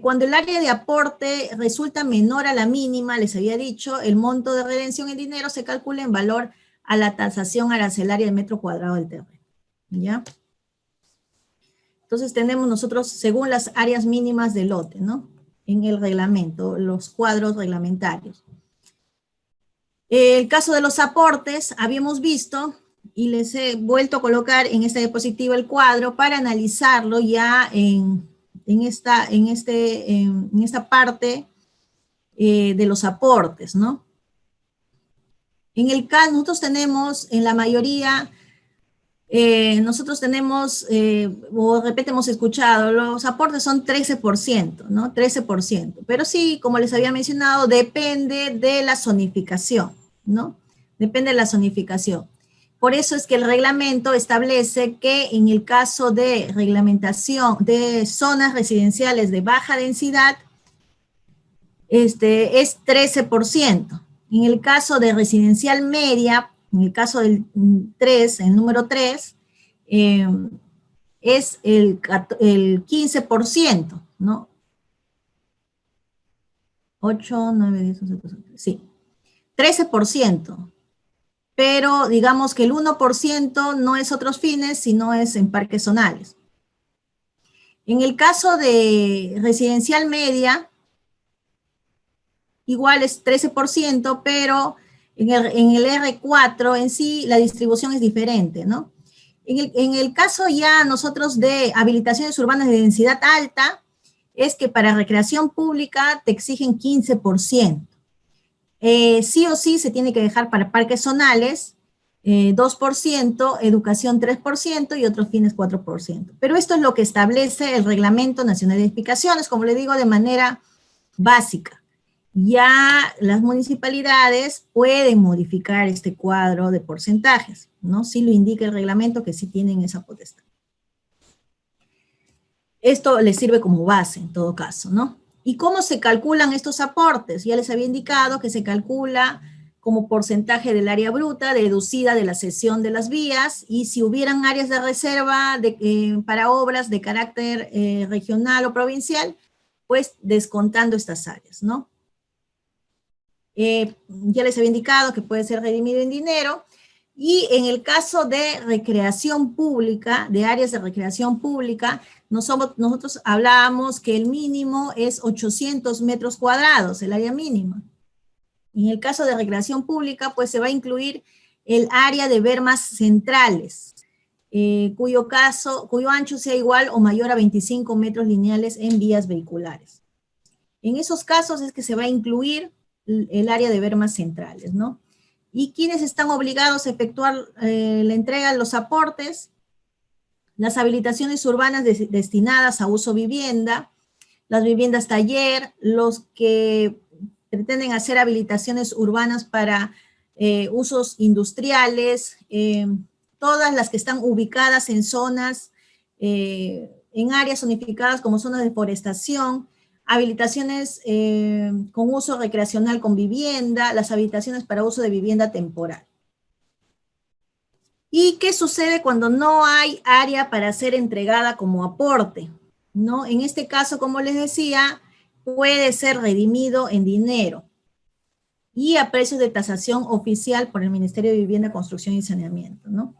cuando el área de aporte resulta menor a la mínima, les había dicho, el monto de redención en dinero se calcula en valor a la tasación arancelaria del metro cuadrado del terreno, ¿ya? Entonces tenemos nosotros, según las áreas mínimas del lote, ¿no? En el reglamento, los cuadros reglamentarios. El caso de los aportes, habíamos visto, y les he vuelto a colocar en esta diapositiva el cuadro para analizarlo ya en esta parte de los aportes, ¿no? En el caso, nosotros tenemos, en la mayoría, nosotros tenemos, o de repente hemos escuchado, los aportes son 13%, ¿no? 13%. Pero sí, como les había mencionado, depende de la zonificación, ¿no? Depende de la zonificación. Por eso es que el reglamento establece que en el caso de reglamentación de zonas residenciales de baja densidad, es 13%. En el caso de residencial media, en el caso del 3, el número 3, es el 15%, ¿no? 8, 9, 10, 11, 12, sí, 13%. Pero digamos que el 1% no es otros fines, sino es en parques zonales. En el caso de residencial media, igual es 13%, pero en el R4 en sí la distribución es diferente, ¿no? En el caso ya nosotros de habilitaciones urbanas de densidad alta, es que para recreación pública te exigen 15%. Sí o sí se tiene que dejar para parques zonales 2%, educación 3% y otros fines 4%. Pero esto es lo que establece el Reglamento Nacional de Edificaciones, como le digo, de manera básica. Ya las municipalidades pueden modificar este cuadro de porcentajes, ¿no? Sí lo indica el reglamento que sí tienen esa potestad. Esto les sirve como base en todo caso, ¿no? ¿Y cómo se calculan estos aportes? Ya les había indicado que se calcula como porcentaje del área bruta deducida de la cesión de las vías, y si hubieran áreas de reserva para obras de carácter regional o provincial, pues descontando estas áreas, ¿no? Ya les había indicado que puede ser redimido en dinero, y en el caso de recreación pública, de áreas de recreación pública, nosotros hablábamos que el mínimo es 800 metros cuadrados, el área mínima. En el caso de recreación pública, pues se va a incluir el área de bermas centrales, cuyo ancho sea igual o mayor a 25 metros lineales en vías vehiculares. En esos casos es que se va a incluir el área de bermas centrales, ¿no? ¿Y quiénes están obligados a efectuar la entrega de los aportes? Las habilitaciones urbanas destinadas a uso vivienda, las viviendas taller, los que pretenden hacer habilitaciones urbanas para usos industriales, todas las que están ubicadas en zonas, en áreas zonificadas como zonas de forestación, habilitaciones con uso recreacional con vivienda, las habilitaciones para uso de vivienda temporal. ¿Y qué sucede cuando no hay área para ser entregada como aporte? ¿No? En este caso, como les decía, puede ser redimido en dinero y a precios de tasación oficial por el Ministerio de Vivienda, Construcción y Saneamiento, ¿no?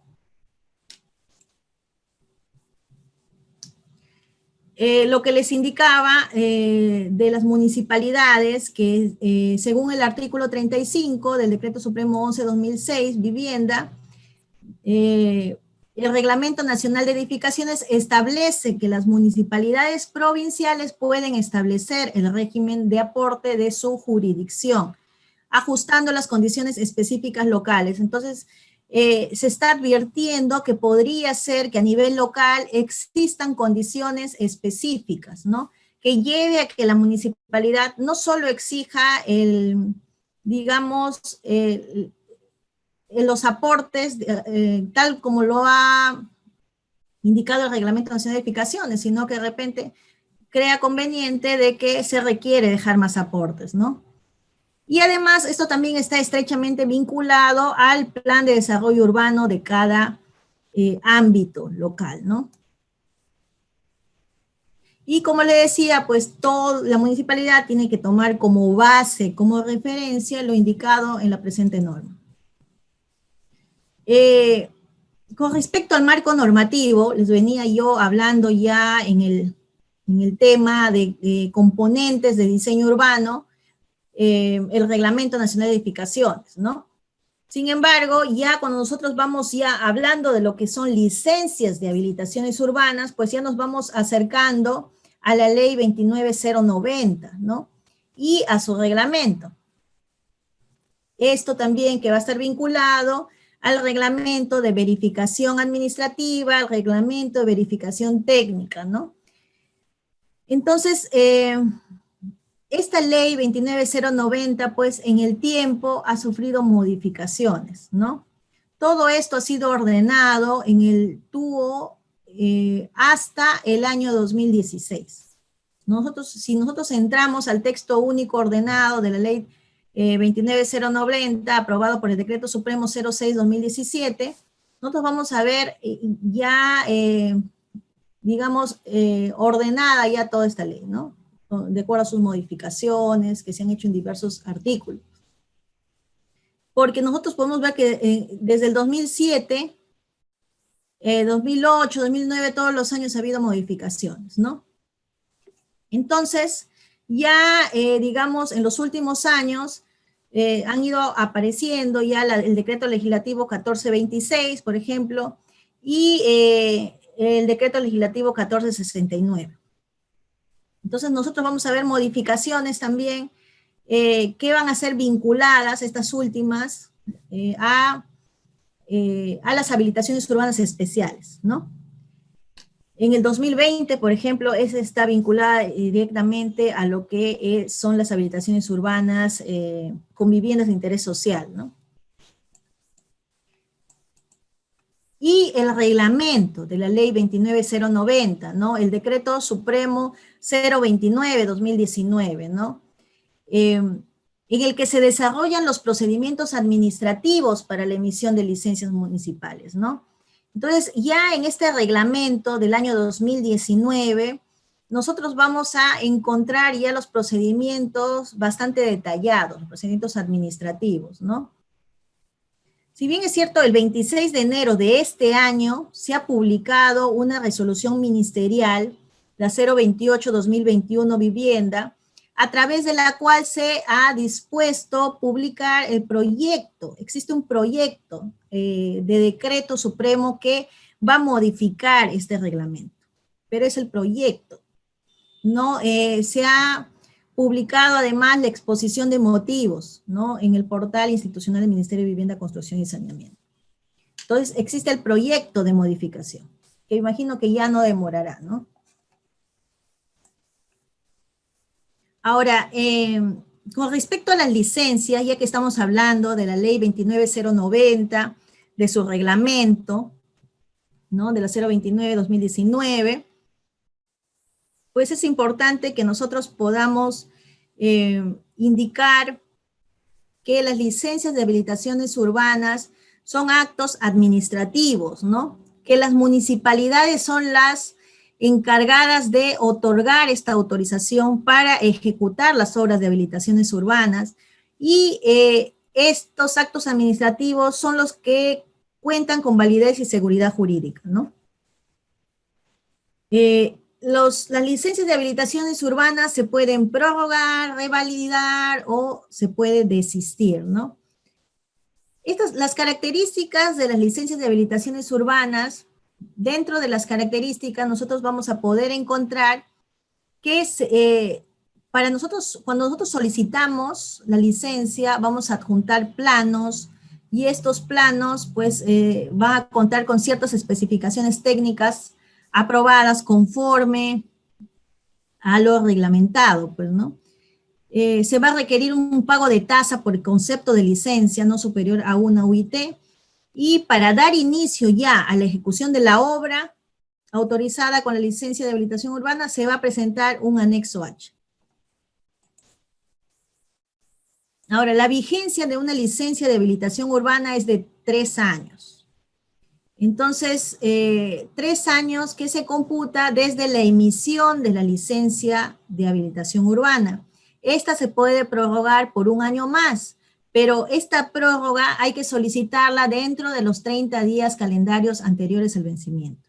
Lo que les indicaba de las municipalidades, que según el artículo 35 del Decreto Supremo 11-2006, vivienda, el Reglamento Nacional de Edificaciones establece que las municipalidades provinciales pueden establecer el régimen de aporte de su jurisdicción, ajustando las condiciones específicas locales. Entonces, se está advirtiendo que podría ser que a nivel local existan condiciones específicas, ¿no? Que lleve a que la municipalidad no solo exija los aportes, tal como lo ha indicado el Reglamento Nacional de Edificaciones, sino que de repente crea conveniente de que se requiere dejar más aportes, ¿no? Y además, esto también está estrechamente vinculado al plan de desarrollo urbano de cada ámbito local, ¿no? Y como le decía, pues la municipalidad tiene que tomar como base, como referencia, lo indicado en la presente norma. Con respecto al marco normativo, les venía yo hablando ya en el tema de componentes de diseño urbano. el Reglamento Nacional de Edificaciones, ¿no? Sin embargo, ya cuando nosotros vamos ya hablando de lo que son licencias de habilitaciones urbanas, pues ya nos vamos acercando a la ley 29090, ¿no? Y a su reglamento. Esto también que va a estar vinculado al reglamento de verificación administrativa, al reglamento de verificación técnica, ¿no? Entonces, esta ley 29090, pues en el tiempo ha sufrido modificaciones, ¿no? Todo esto ha sido ordenado en el TUO hasta el año 2016. Si nosotros entramos al texto único ordenado de la ley 29090, aprobado por el Decreto Supremo 06-2017, nosotros vamos a ver ya, digamos, ordenada ya toda esta ley, ¿no? De acuerdo a sus modificaciones que se han hecho en diversos artículos. Porque nosotros podemos ver que desde el 2007, 2008, 2009, todos los años ha habido modificaciones, ¿no? Entonces, ya, digamos, en los últimos años han ido apareciendo ya el decreto legislativo 1426, por ejemplo, y el decreto legislativo 1469. Entonces, nosotros vamos a ver modificaciones también que van a ser vinculadas, estas últimas, a las habilitaciones urbanas especiales, ¿no? En el 2020, por ejemplo, esa está vinculada directamente a lo que son las habilitaciones urbanas con viviendas de interés social, ¿no? Y el reglamento de la ley 29090, ¿no? El decreto supremo 029-2019, ¿no? En el que se desarrollan los procedimientos administrativos para la emisión de licencias municipales, ¿no? Entonces, ya en este reglamento del año 2019, nosotros vamos a encontrar ya los procedimientos bastante detallados, los procedimientos administrativos, ¿no? Si bien es cierto, el 26 de enero de este año se ha publicado una resolución ministerial, la 028-2021 Vivienda, a través de la cual se ha dispuesto publicar el proyecto. Existe un proyecto de decreto supremo que va a modificar este reglamento, pero es el proyecto. No se ha publicado además la exposición de motivos, ¿no? En el portal institucional del Ministerio de Vivienda, Construcción y Saneamiento. Entonces, existe el proyecto de modificación, que imagino que ya no demorará, ¿no? Ahora, con respecto a las licencias, ya que estamos hablando de la ley 29090, de su reglamento, ¿no? De la 029-2019, pues es importante que nosotros podamos indicar que las licencias de habilitaciones urbanas son actos administrativos, ¿no? Que las municipalidades son las encargadas de otorgar esta autorización para ejecutar las obras de habilitaciones urbanas, y estos actos administrativos son los que cuentan con validez y seguridad jurídica, ¿no? Las licencias de habilitaciones urbanas se pueden prorrogar, revalidar o se puede desistir, ¿no? Las características de las licencias de habilitaciones urbanas, dentro de las características nosotros vamos a poder encontrar que para nosotros, cuando nosotros solicitamos la licencia, vamos a adjuntar planos, y estos planos pues van a contar con ciertas especificaciones técnicas aprobadas conforme a lo reglamentado, pues, ¿no? Se va a requerir un pago de tasa por el concepto de licencia no superior a una UIT, y para dar inicio ya a la ejecución de la obra autorizada con la licencia de habilitación urbana, se va a presentar un anexo H. Ahora, la vigencia de una licencia de habilitación urbana es de 3 años. Entonces, 3 años que se computa desde la emisión de la licencia de habilitación urbana. Esta se puede prorrogar por 1 año más, pero esta prórroga hay que solicitarla dentro de los 30 días calendarios anteriores al vencimiento.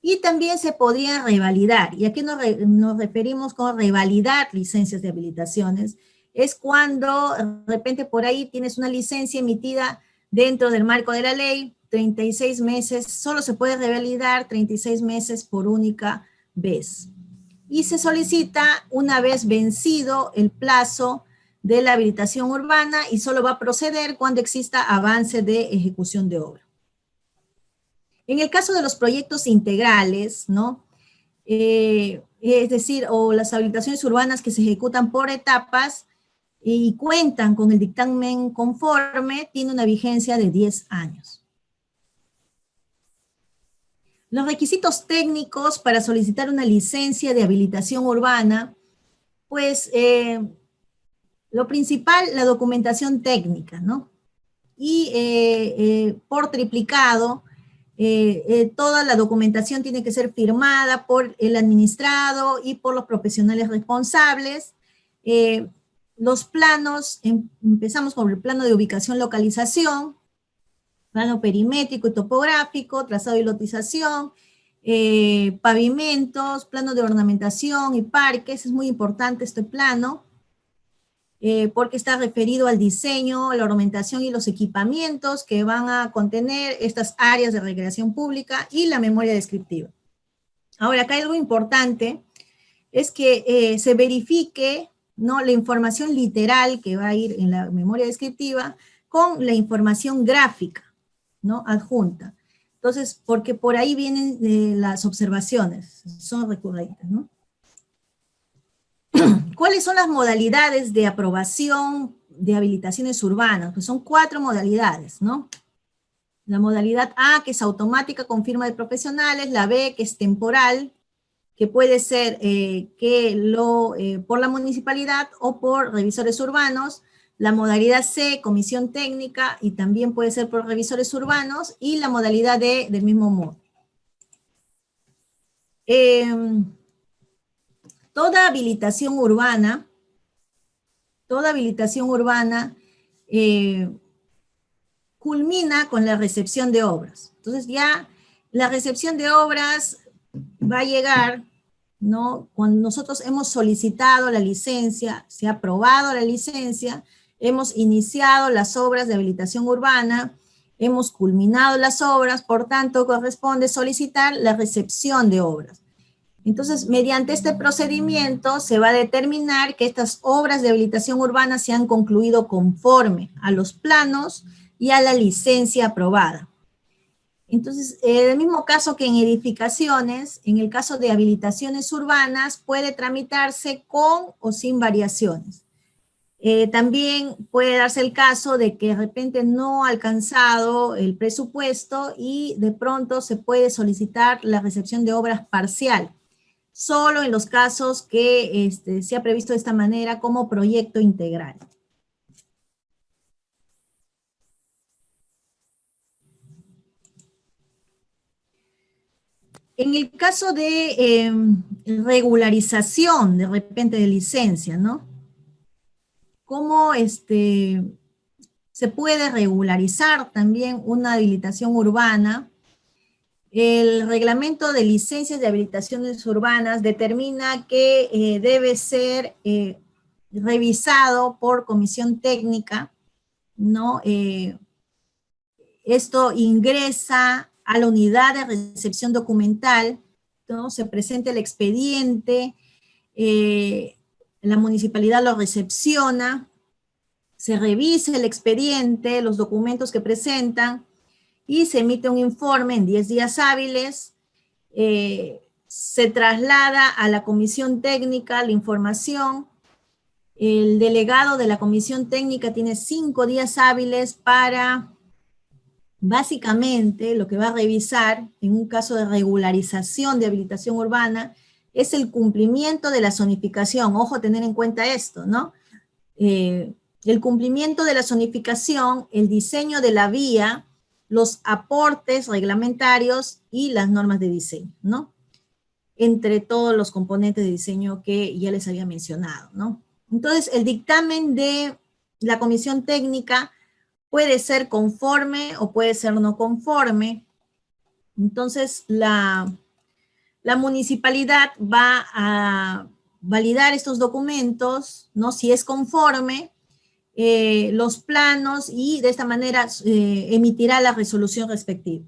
Y también se podría revalidar. ¿Y a qué nos referimos con revalidar licencias de habilitaciones? es cuando de repente por ahí tienes una licencia emitida dentro del marco de la ley, 36 meses, solo se puede revalidar 36 meses por única vez. Y se solicita una vez vencido el plazo de la habilitación urbana y solo va a proceder cuando exista avance de ejecución de obra. En el caso de los proyectos integrales, ¿no? Es decir, o las habilitaciones urbanas que se ejecutan por etapas y cuentan con el dictamen conforme, tiene una vigencia de 10 años. Los requisitos técnicos para solicitar una licencia de habilitación urbana, pues lo principal, la documentación técnica, ¿no? Y por triplicado, toda la documentación tiene que ser firmada por el administrado y por los profesionales responsables. Los planos, empezamos con el plano de ubicación-localización, plano perimétrico y topográfico, trazado y lotización, pavimentos, plano de ornamentación y parques. Es muy importante este plano, porque está referido al diseño, la ornamentación y los equipamientos que van a contener estas áreas de recreación pública y la memoria descriptiva. Ahora, acá hay algo importante, es que se verifique, ¿no?, la información literal que va a ir en la memoria descriptiva con la información gráfica, ¿no?, adjunta. Entonces, porque por ahí vienen las observaciones, son recurrentes, ¿no? ¿Cuáles son las modalidades de aprobación de habilitaciones urbanas? Pues son 4 modalidades, ¿no? La modalidad A, que es automática con firma de profesionales, la B, que es temporal, que puede ser por la municipalidad o por revisores urbanos, la modalidad C, comisión técnica, y también puede ser por revisores urbanos, y la modalidad D, del mismo modo. Toda habilitación urbana culmina con la recepción de obras. Entonces ya la recepción de obras va a llegar, ¿no?, cuando nosotros hemos solicitado la licencia, se ha aprobado la licencia, hemos iniciado las obras de habilitación urbana, hemos culminado las obras, por tanto corresponde solicitar la recepción de obras. Entonces, mediante este procedimiento se va a determinar que estas obras de habilitación urbana se han concluido conforme a los planos y a la licencia aprobada. Entonces, en el mismo caso que en edificaciones, en el caso de habilitaciones urbanas, puede tramitarse con o sin variaciones. También puede darse el caso de que de repente no ha alcanzado el presupuesto y de pronto se puede solicitar la recepción de obras parcial, solo en los casos que se ha previsto de esta manera como proyecto integral. En el caso de regularización de repente de licencia, ¿no? ¿Cómo se puede regularizar también una habilitación urbana? El reglamento de licencias de habilitaciones urbanas determina que debe ser revisado por comisión técnica, ¿no? Esto ingresa a la unidad de recepción documental, ¿no? Se presenta el expediente, la municipalidad lo recepciona, se revisa el expediente, los documentos que presentan, y se emite un informe en 10 días hábiles, se traslada a la comisión técnica la información, el delegado de la comisión técnica tiene 5 días hábiles para, básicamente, lo que va a revisar en un caso de regularización de habilitación urbana es el cumplimiento de la zonificación. Ojo, tener en cuenta esto, ¿no? El cumplimiento de la zonificación, el diseño de la vía, los aportes reglamentarios y las normas de diseño, ¿no? Entre todos los componentes de diseño que ya les había mencionado, ¿no? Entonces, el dictamen de la comisión técnica puede ser conforme o puede ser no conforme. Entonces, la municipalidad va a validar estos documentos, ¿no? Si es conforme, los planos y de esta manera emitirá la resolución respectiva.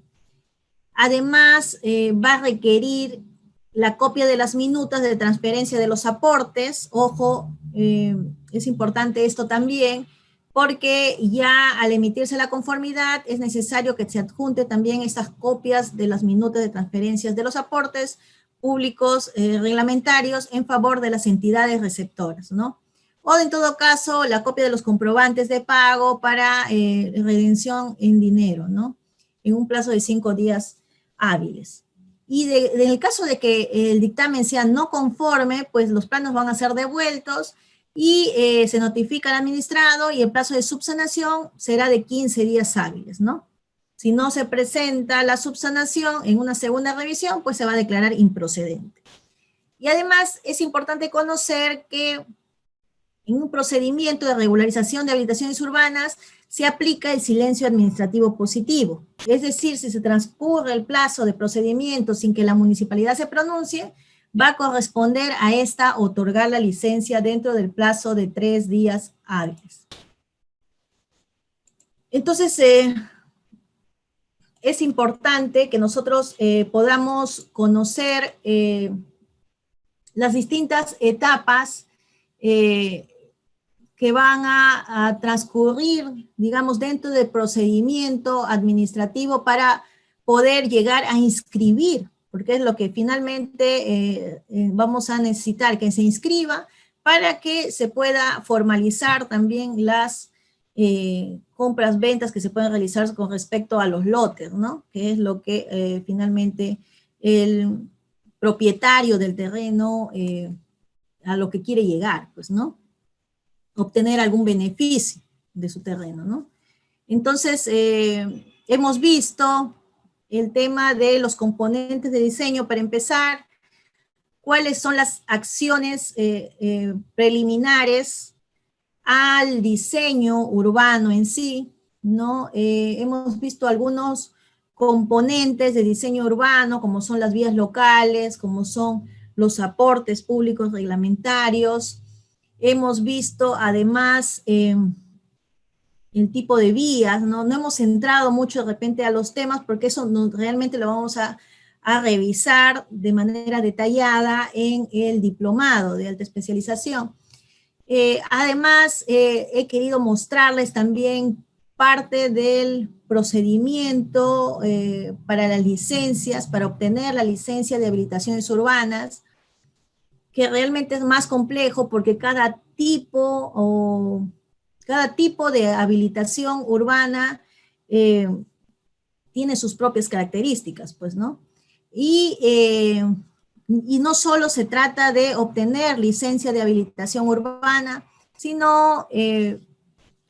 Además, va a requerir la copia de las minutas de transferencia de los aportes. Ojo, es importante esto también, porque ya al emitirse la conformidad es necesario que se adjunte también estas copias de las minutas de transferencias de los aportes públicos reglamentarios en favor de las entidades receptoras, ¿no? O en todo caso, la copia de los comprobantes de pago para redención en dinero, ¿no? En un plazo de 5 días hábiles. Y en el caso de que el dictamen sea no conforme, pues los planos van a ser devueltos y se notifica al administrado y el plazo de subsanación será de 15 días hábiles, ¿no? Si no se presenta la subsanación en una segunda revisión, pues se va a declarar improcedente. Y además es importante conocer que en un procedimiento de regularización de habilitaciones urbanas se aplica el silencio administrativo positivo. Es decir, si se transcurre el plazo de procedimiento sin que la municipalidad se pronuncie, va a corresponder a esta otorgar la licencia dentro del plazo de 3 días hábiles. Entonces, es importante que nosotros podamos conocer las distintas etapas que van a transcurrir, digamos, dentro del procedimiento administrativo para poder llegar a inscribir, porque es lo que finalmente vamos a necesitar, que se inscriba para que se pueda formalizar también las compras, ventas que se pueden realizar con respecto a los lotes, ¿no? Que es lo que finalmente el propietario del terreno a lo que quiere llegar, pues, ¿no? Obtener algún beneficio de su terreno, ¿no? Entonces, hemos visto el tema de los componentes de diseño para empezar, cuáles son las acciones preliminares al diseño urbano en sí, ¿no? Hemos visto algunos componentes de diseño urbano, como son las vías locales, como son los aportes públicos reglamentarios. Hemos visto además el tipo de vías, ¿no? No hemos entrado mucho de repente a los temas porque eso realmente lo vamos a revisar de manera detallada en el diplomado de alta especialización. Además, he querido mostrarles también parte del procedimiento para las licencias, para obtener la licencia de habilitaciones urbanas, que realmente es más complejo porque cada tipo de habilitación urbana tiene sus propias características, pues, ¿no? Y no solo se trata de obtener licencia de habilitación urbana, sino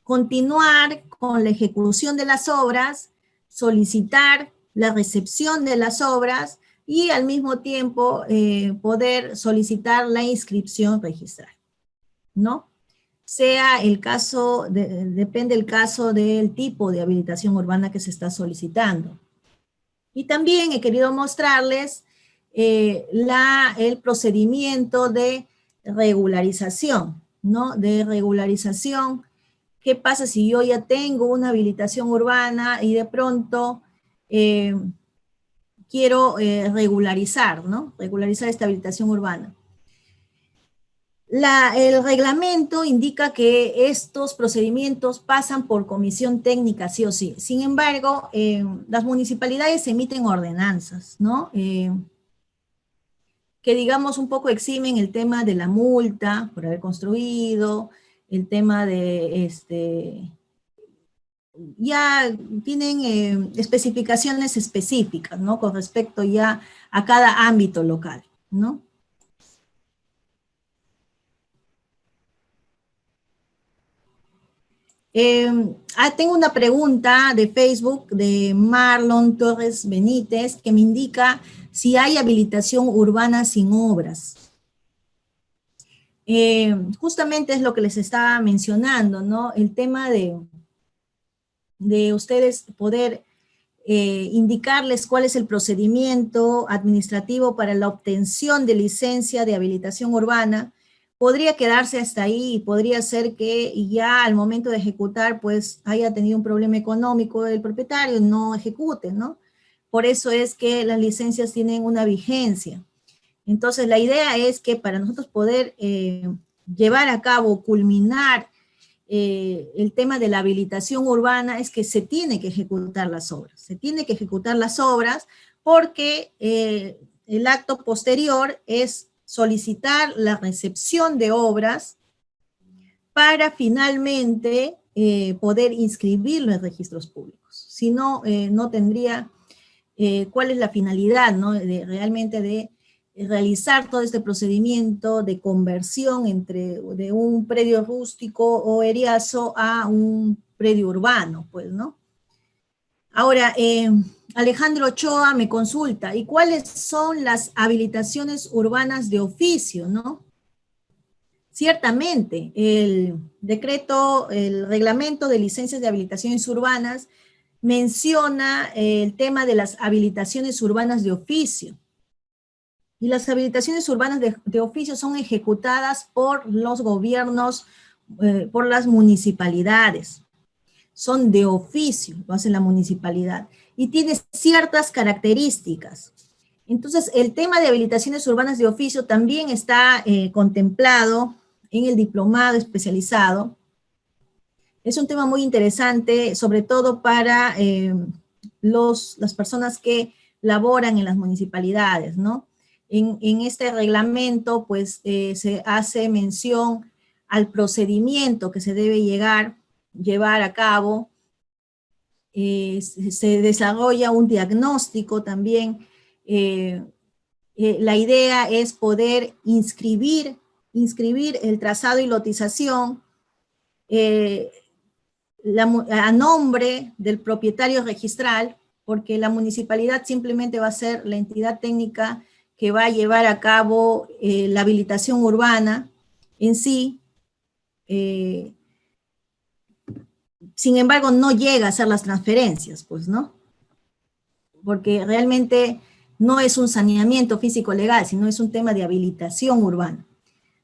continuar con la ejecución de las obras, solicitar la recepción de las obras y al mismo tiempo poder solicitar la inscripción registral, ¿no? Sea el caso, depende el caso del tipo de habilitación urbana que se está solicitando. Y también he querido mostrarles el procedimiento de regularización, ¿no? De regularización. ¿Qué pasa si yo ya tengo una habilitación urbana y de pronto quiero regularizar, ¿no? Regularizar esta habilitación urbana. El reglamento indica que estos procedimientos pasan por comisión técnica sí o sí. Sin embargo, las municipalidades emiten ordenanzas, ¿no? Que digamos un poco eximen el tema de la multa por haber construido, el tema de, ya tienen especificaciones específicas, ¿no? Con respecto ya a cada ámbito local, ¿no? Tengo una pregunta de Facebook de Marlon Torres Benítez que me indica si hay habilitación urbana sin obras. Justamente es lo que les estaba mencionando, ¿no? El tema de ustedes poder indicarles cuál es el procedimiento administrativo para la obtención de licencia de habilitación urbana, podría quedarse hasta ahí, podría ser que ya al momento de ejecutar, pues haya tenido un problema económico el propietario y no ejecute, ¿no? Por eso es que las licencias tienen una vigencia. Entonces, la idea es que para nosotros poder llevar a cabo, culminar el tema de la habilitación urbana, es que se tiene que ejecutar las obras. Se tiene que ejecutar las obras porque el acto posterior es solicitar la recepción de obras para finalmente poder inscribirlo en registros públicos. Si no, no tendría cuál es la finalidad, ¿no? Realmente de realizar todo este procedimiento de conversión de un predio rústico o eriazo a un predio urbano, pues, ¿no? Ahora, Alejandro Ochoa me consulta, ¿y cuáles son las habilitaciones urbanas de oficio, no? Ciertamente, el reglamento de licencias de habilitaciones urbanas menciona el tema de las habilitaciones urbanas de oficio. Y las habilitaciones urbanas de oficio son ejecutadas por los gobiernos, por las municipalidades. Son de oficio, lo hace la municipalidad. Y tiene ciertas características. Entonces, el tema de habilitaciones urbanas de oficio también está contemplado en el diplomado especializado. Es un tema muy interesante, sobre todo para las personas que laboran en las municipalidades, ¿no? En este reglamento, pues, se hace mención al procedimiento que se debe llevar a cabo, se desarrolla un diagnóstico también. La idea es poder inscribir el trazado y lotización a nombre del propietario registral, porque la municipalidad simplemente va a ser la entidad técnica que va a llevar a cabo la habilitación urbana en sí. Sin embargo, no llega a hacer las transferencias, pues, ¿no? Porque realmente no es un saneamiento físico legal, sino es un tema de habilitación urbana.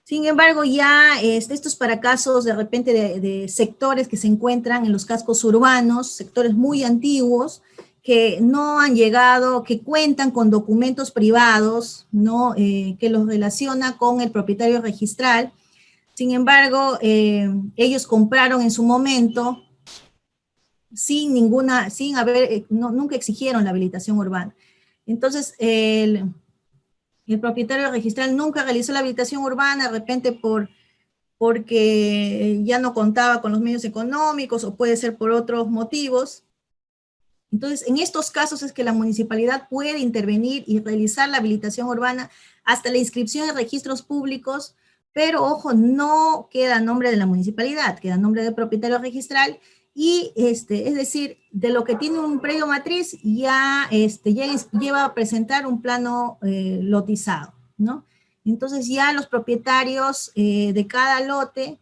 Sin embargo, ya esto es para casos de repente de sectores que se encuentran en los cascos urbanos, sectores muy antiguos, que no han llegado, que cuentan con documentos privados, ¿no? Que los relaciona con el propietario registral. Sin embargo, ellos compraron en su momento sin haber, nunca exigieron la habilitación urbana. Entonces, el propietario registral nunca realizó la habilitación urbana, de repente porque ya no contaba con los medios económicos o puede ser por otros motivos. Entonces, en estos casos es que la municipalidad puede intervenir y realizar la habilitación urbana hasta la inscripción en registros públicos, pero ojo, no queda a nombre de la municipalidad, queda a nombre del propietario registral y es decir, de lo que tiene un predio matriz ya lleva a presentar un plano lotizado, ¿no? Entonces ya los propietarios de cada lote,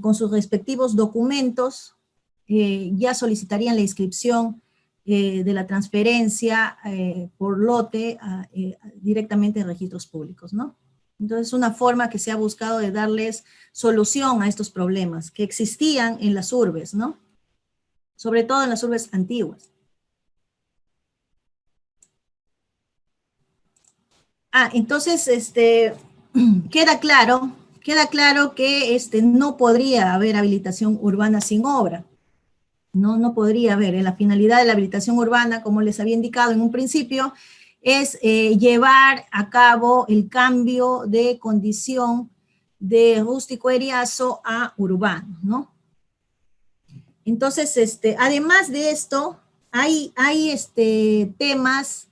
con sus respectivos documentos, ya solicitarían la inscripción de la transferencia por lote directamente en registros públicos, ¿no? Entonces, es una forma que se ha buscado de darles solución a estos problemas que existían en las urbes, ¿no? Sobre todo en las urbes antiguas. Entonces, queda claro que no podría haber habilitación urbana sin obra. No podría haber. La finalidad de la habilitación urbana, como les había indicado en un principio, es llevar a cabo el cambio de condición de rústico eriazo a urbano, ¿no? Entonces, además de esto, hay temas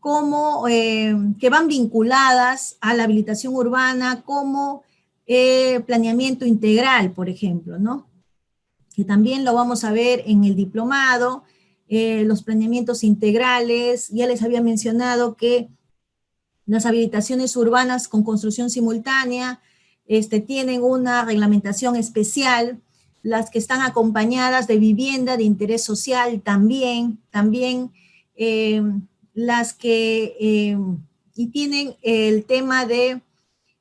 como que van vinculadas a la habilitación urbana, como planeamiento integral, por ejemplo, ¿no? Que también lo vamos a ver en el diplomado, los planeamientos integrales. Ya les había mencionado que las habilitaciones urbanas con construcción simultánea tienen una reglamentación especial, las que están acompañadas de vivienda de interés social también las que, y tienen el tema de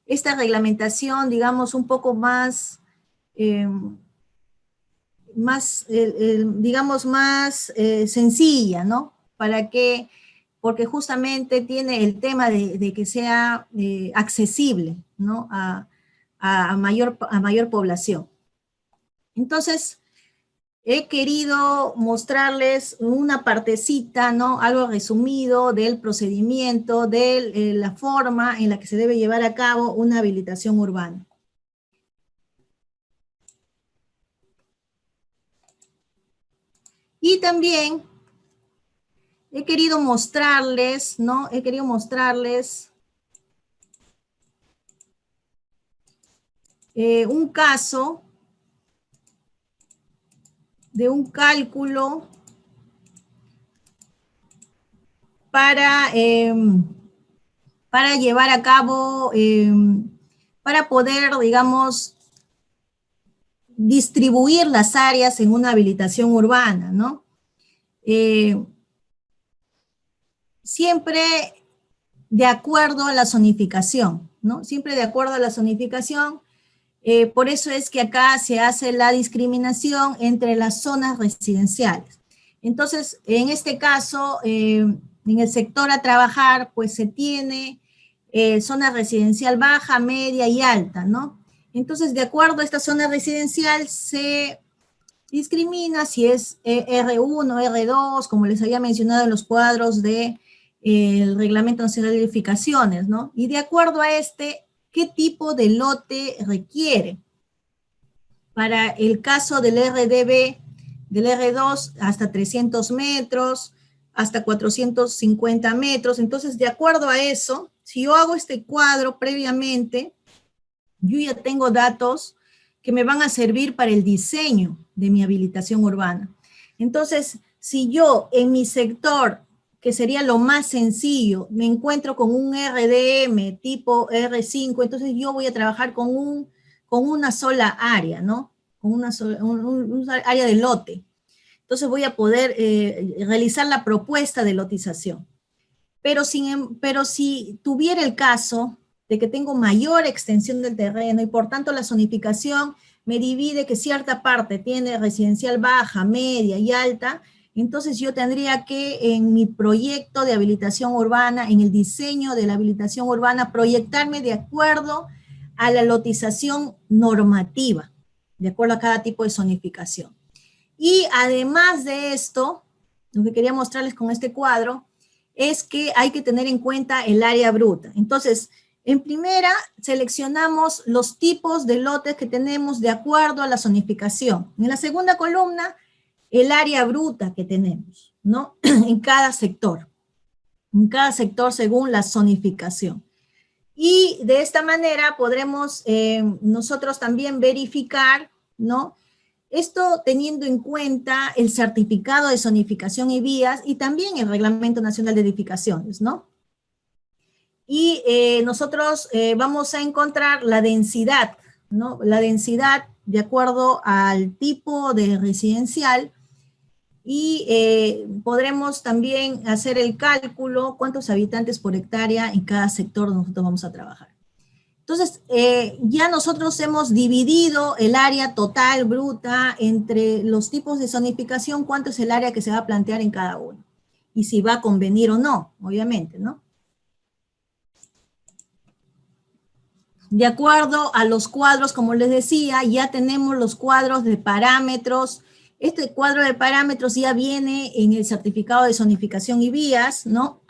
esta reglamentación, digamos, un poco más, digamos, más sencilla, ¿no? ¿Para qué? Porque justamente tiene el tema de que sea accesible, ¿no? A mayor población. Entonces, he querido mostrarles una partecita, ¿no? Algo resumido del procedimiento, de la forma en la que se debe llevar a cabo una habilitación urbana. Y también he querido mostrarles, ¿no? He querido mostrarles un caso de un cálculo para llevar a cabo, para poder, digamos, distribuir las áreas en una habilitación urbana, ¿no? Siempre de acuerdo a la zonificación, ¿no? Siempre de acuerdo a la zonificación. Por eso es que acá se hace la discriminación entre las zonas residenciales. Entonces, en este caso, en el sector a trabajar, pues se tiene zona residencial baja, media y alta, ¿no? Entonces, de acuerdo a esta zona residencial, se discrimina si es R1, R2, como les había mencionado en los cuadros de el Reglamento Nacional de Edificaciones, ¿no? Y de acuerdo a este, ¿qué tipo de lote requiere? Para el caso del RDB, del R2, hasta 300 metros, hasta 450 metros. Entonces, de acuerdo a eso, si yo hago este cuadro previamente, yo ya tengo datos que me van a servir para el diseño de mi habilitación urbana. Entonces, si yo en mi sector, que sería lo más sencillo, me encuentro con un RDM tipo R5, entonces yo voy a trabajar con una sola área, ¿no? Con una área de lote. Entonces voy a poder realizar la propuesta de lotización. Pero si tuviera el caso de que tengo mayor extensión del terreno y por tanto la zonificación me divide que cierta parte tiene residencial baja, media y alta, entonces yo tendría que en mi proyecto de habilitación urbana, en el diseño de la habilitación urbana, proyectarme de acuerdo a la lotización normativa, de acuerdo a cada tipo de zonificación. Y además de esto, lo que quería mostrarles con este cuadro, es que hay que tener en cuenta el área bruta. Entonces, en primera, seleccionamos los tipos de lotes que tenemos de acuerdo a la zonificación. En la segunda columna, el área bruta que tenemos, ¿no? En cada sector según la zonificación. Y de esta manera podremos nosotros también verificar, ¿no? Esto teniendo en cuenta el certificado de zonificación y vías y también el Reglamento Nacional de Edificaciones, ¿no? Y nosotros vamos a encontrar la densidad, ¿no? La densidad de acuerdo al tipo de residencial y podremos también hacer el cálculo cuántos habitantes por hectárea en cada sector donde nosotros vamos a trabajar. Entonces, ya nosotros hemos dividido el área total bruta entre los tipos de zonificación, cuánto es el área que se va a plantear en cada uno. Y si va a convenir o no, obviamente, ¿no? De acuerdo a los cuadros, como les decía, ya tenemos los cuadros de parámetros. Este cuadro de parámetros ya viene en el certificado de zonificación y vías, ¿no?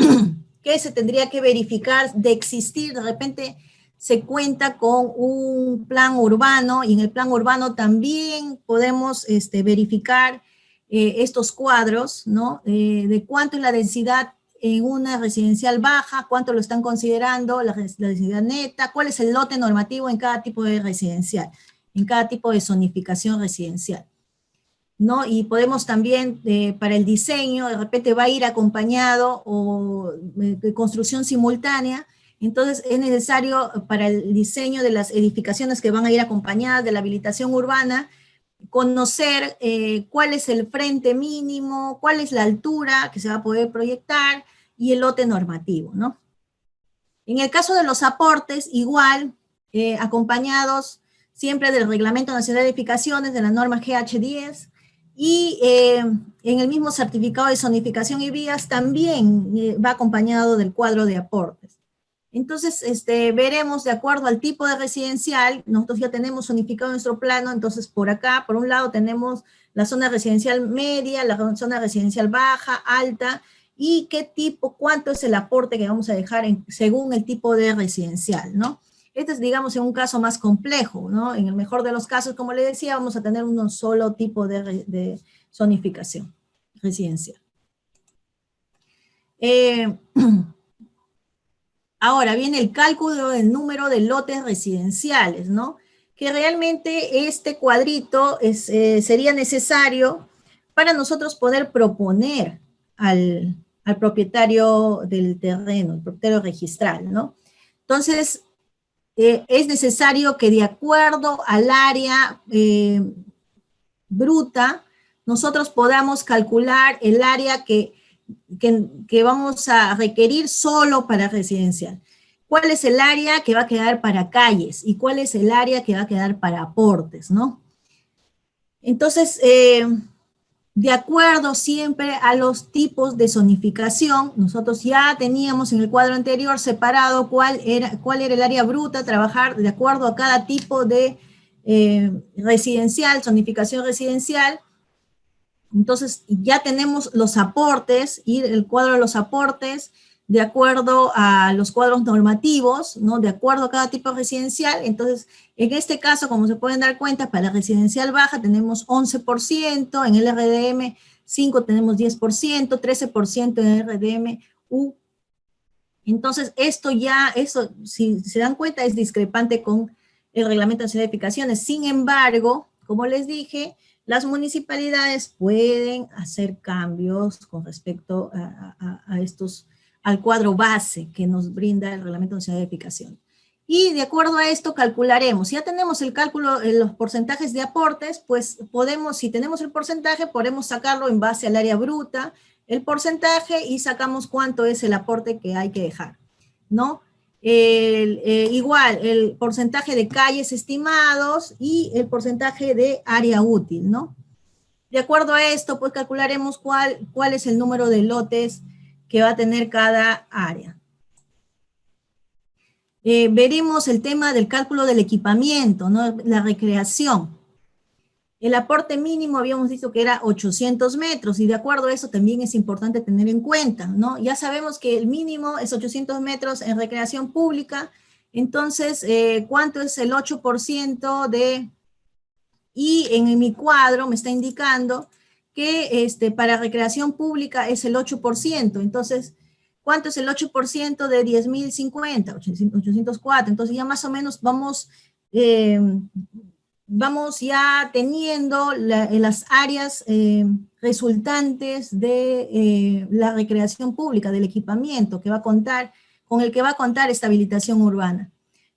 Que se tendría que verificar de existir, de repente se cuenta con un plan urbano y en el plan urbano también podemos verificar estos cuadros, ¿no? De cuánto es la densidad en una residencial baja, cuánto lo están considerando, la densidad neta, cuál es el lote normativo en cada tipo de residencial, en cada tipo de zonificación residencial, ¿no? Y podemos también, para el diseño, de repente va a ir acompañado o de construcción simultánea, entonces es necesario para el diseño de las edificaciones que van a ir acompañadas de la habilitación urbana, conocer cuál es el frente mínimo, cuál es la altura que se va a poder proyectar y el lote normativo, ¿no? En el caso de los aportes, igual, acompañados siempre del Reglamento Nacional de Edificaciones, de la norma GH10, y en el mismo certificado de zonificación y vías también va acompañado del cuadro de aportes. Entonces, veremos de acuerdo al tipo de residencial, nosotros ya tenemos zonificado nuestro plano, entonces por acá, por un lado tenemos la zona residencial media, la zona residencial baja, alta, y qué tipo, cuánto es el aporte que vamos a dejar según el tipo de residencial, ¿no? Este es, digamos, en un caso más complejo, ¿no? En el mejor de los casos, como le decía, vamos a tener un solo tipo de zonificación residencial. Ahora viene el cálculo del número de lotes residenciales, ¿no? Que realmente este cuadrito sería necesario para nosotros poder proponer al propietario del terreno, el propietario registral, ¿no? Entonces, es necesario que de acuerdo al área bruta, nosotros podamos calcular el área que vamos a requerir solo para residencial. ¿Cuál es el área que va a quedar para calles? ¿Y cuál es el área que va a quedar para aportes, no? Entonces, de acuerdo siempre a los tipos de zonificación, nosotros ya teníamos en el cuadro anterior separado cuál era el área bruta, trabajar de acuerdo a cada tipo de residencial, zonificación residencial. Entonces ya tenemos los aportes y el cuadro de los aportes de acuerdo a los cuadros normativos, ¿no? De acuerdo a cada tipo residencial. Entonces, en este caso, como se pueden dar cuenta, para la residencial baja tenemos 11%, en el RDM 5 tenemos 10%, 13% en el RDM U. Entonces, eso, si se dan cuenta, es discrepante con el Reglamento Nacional de Edificaciones. Sin embargo, como les dije, las municipalidades pueden hacer cambios con respecto a al cuadro base que nos brinda el Reglamento Nacional de Edificación. Y de acuerdo a esto calcularemos, ya tenemos el cálculo, los porcentajes de aportes, pues podemos, si tenemos el porcentaje, podemos sacarlo en base al área bruta, el porcentaje y sacamos cuánto es el aporte que hay que dejar, ¿no? Igual, el porcentaje de calles estimados y el porcentaje de área útil, ¿no? De acuerdo a esto, pues calcularemos cuál es el número de lotes que va a tener cada área. Veremos el tema del cálculo del equipamiento, ¿no? La recreación. El aporte mínimo habíamos dicho que era 800 metros, y de acuerdo a eso también es importante tener en cuenta, ¿no? Ya sabemos que el mínimo es 800 metros en recreación pública, entonces, ¿cuánto es el 8% de...? Y en mi cuadro me está indicando que para recreación pública es el 8%, entonces, ¿cuánto es el 8% de 10.050? 804, entonces ya más o menos vamos ya teniendo las áreas resultantes de la recreación pública, del equipamiento que va a contar, con el que va a contar esta habilitación urbana,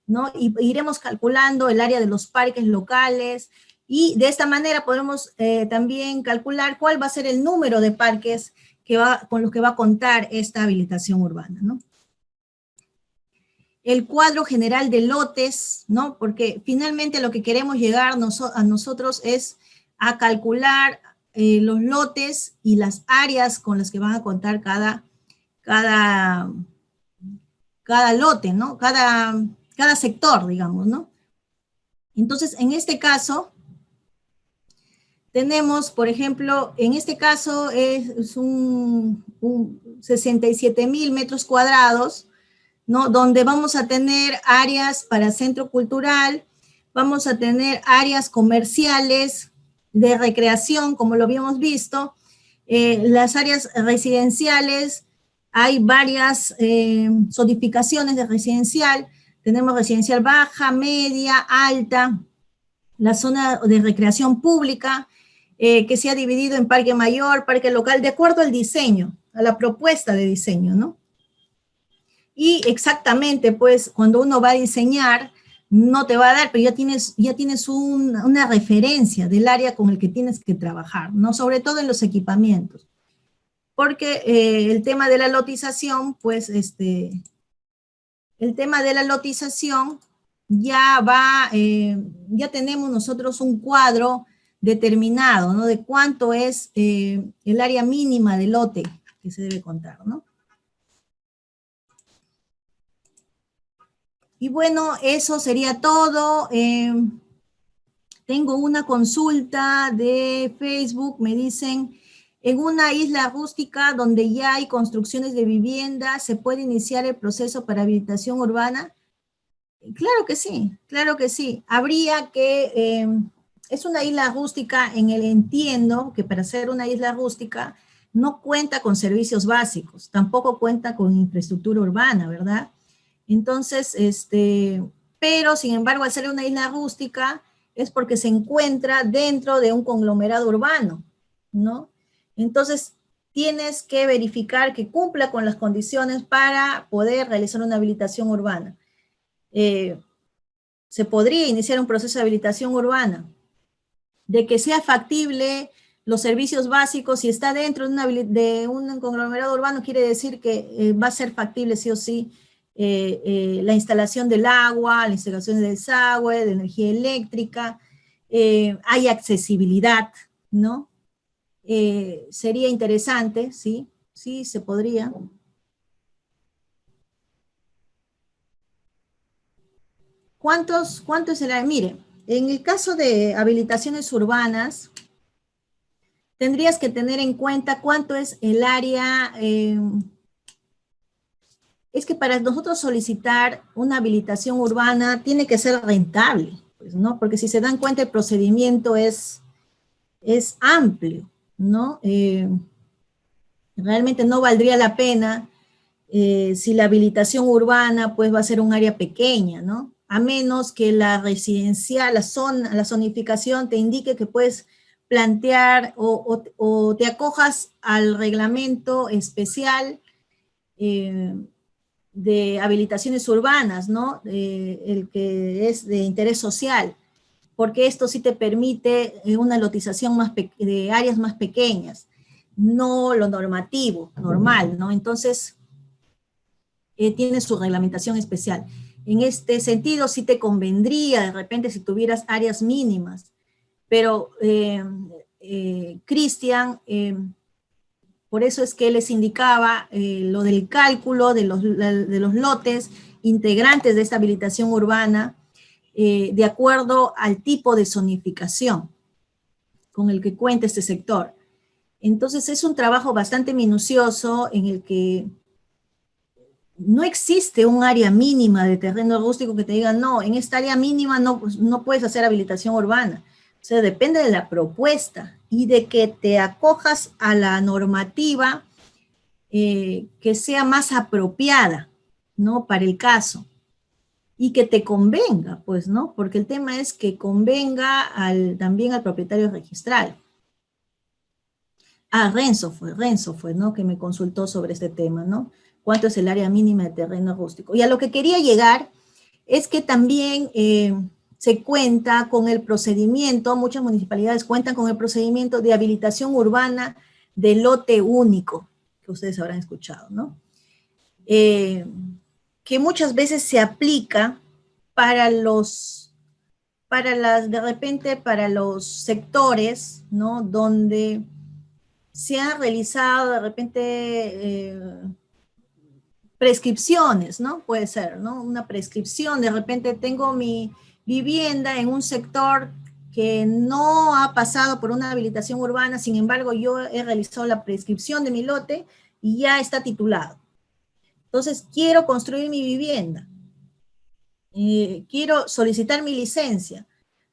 ¿no? Y iremos calculando el área de los parques locales, y de esta manera podremos también calcular cuál va a ser el número de parques con los que va a contar esta habilitación urbana, ¿no? El cuadro general de lotes, ¿no? Porque finalmente lo que queremos llegar a nosotros es a calcular los lotes y las áreas con las que van a contar cada lote, ¿no? Cada sector, digamos, ¿no? Entonces, en este caso, tenemos, por ejemplo, en este caso es un 67.000 metros cuadrados, ¿no? Donde vamos a tener áreas para centro cultural, vamos a tener áreas comerciales, de recreación, como lo habíamos visto, las áreas residenciales, hay varias zonificaciones de residencial, tenemos residencial baja, media, alta, la zona de recreación pública, que se ha dividido en parque mayor, parque local, de acuerdo al diseño, a la propuesta de diseño, ¿no? Y exactamente, pues, cuando uno va a diseñar, no te va a dar, pero ya tienes una referencia del área con el que tienes que trabajar, ¿no? Sobre todo en los equipamientos. Porque el tema de la lotización, pues, el tema de la lotización ya tenemos nosotros un cuadro determinado, ¿no? De cuánto es el área mínima del lote que se debe contar, ¿no? Y bueno, eso sería todo. Tengo una consulta de Facebook, me dicen, en una isla rústica donde ya hay construcciones de vivienda, ¿se puede iniciar el proceso para habilitación urbana? Claro que sí, claro que sí. Habría que, es una isla rústica en el entiendo que para ser una isla rústica no cuenta con servicios básicos, tampoco cuenta con infraestructura urbana, ¿verdad? Entonces, pero sin embargo, al ser una isla rústica, es porque se encuentra dentro de un conglomerado urbano, ¿no? Entonces, tienes que verificar que cumpla con las condiciones para poder realizar una habilitación urbana. Se podría iniciar un proceso de habilitación urbana, de que sea factible los servicios básicos, si está dentro de un conglomerado urbano, quiere decir que va a ser factible sí o sí la instalación del agua, la instalación del desagüe, de energía eléctrica, hay accesibilidad, ¿no? Sería interesante, ¿sí? Sí, se podría. ¿Cuánto es el área? Mire, en el caso de habilitaciones urbanas, tendrías que tener en cuenta cuánto es el área. Es que para nosotros solicitar una habilitación urbana tiene que ser rentable, pues, ¿no? Porque si se dan cuenta el procedimiento es amplio, ¿no? Realmente no valdría la pena si la habilitación urbana pues va a ser un área pequeña, ¿no? A menos que la residencial, la zonificación te indique que puedes plantear o te acojas al reglamento especial de habilitaciones urbanas, ¿no? El que es de interés social, porque esto sí te permite una lotización de áreas más pequeñas, no lo normativo, normal, ¿no? Entonces, tiene su reglamentación especial. En este sentido, sí te convendría de repente si tuvieras áreas mínimas, pero Cristian, por eso es que les indicaba lo del cálculo de los lotes integrantes de esta habilitación urbana de acuerdo al tipo de zonificación con el que cuenta este sector. Entonces es un trabajo bastante minucioso en el que no existe un área mínima de terreno rústico que te diga, no, en esta área mínima no puedes hacer habilitación urbana. O sea, depende de la propuesta y de que te acojas a la normativa que sea más apropiada, ¿no? Para el caso. Y que te convenga, pues, ¿no? Porque el tema es que convenga también al propietario registral. Ah, Renzo fue, ¿no? Que me consultó sobre este tema, ¿no? ¿Cuánto es el área mínima de terreno rústico? Y a lo que quería llegar es que también se cuenta con el procedimiento, muchas municipalidades cuentan con el procedimiento de habilitación urbana de lote único, que ustedes habrán escuchado, ¿no? Que muchas veces se aplica de repente para los sectores, ¿no? Donde se han realizado de repente prescripciones, ¿no? Puede ser, ¿no? Una prescripción, de repente tengo mi vivienda en un sector que no ha pasado por una habilitación urbana, sin embargo yo he realizado la prescripción de mi lote y ya está titulado. Entonces quiero construir mi vivienda, quiero solicitar mi licencia,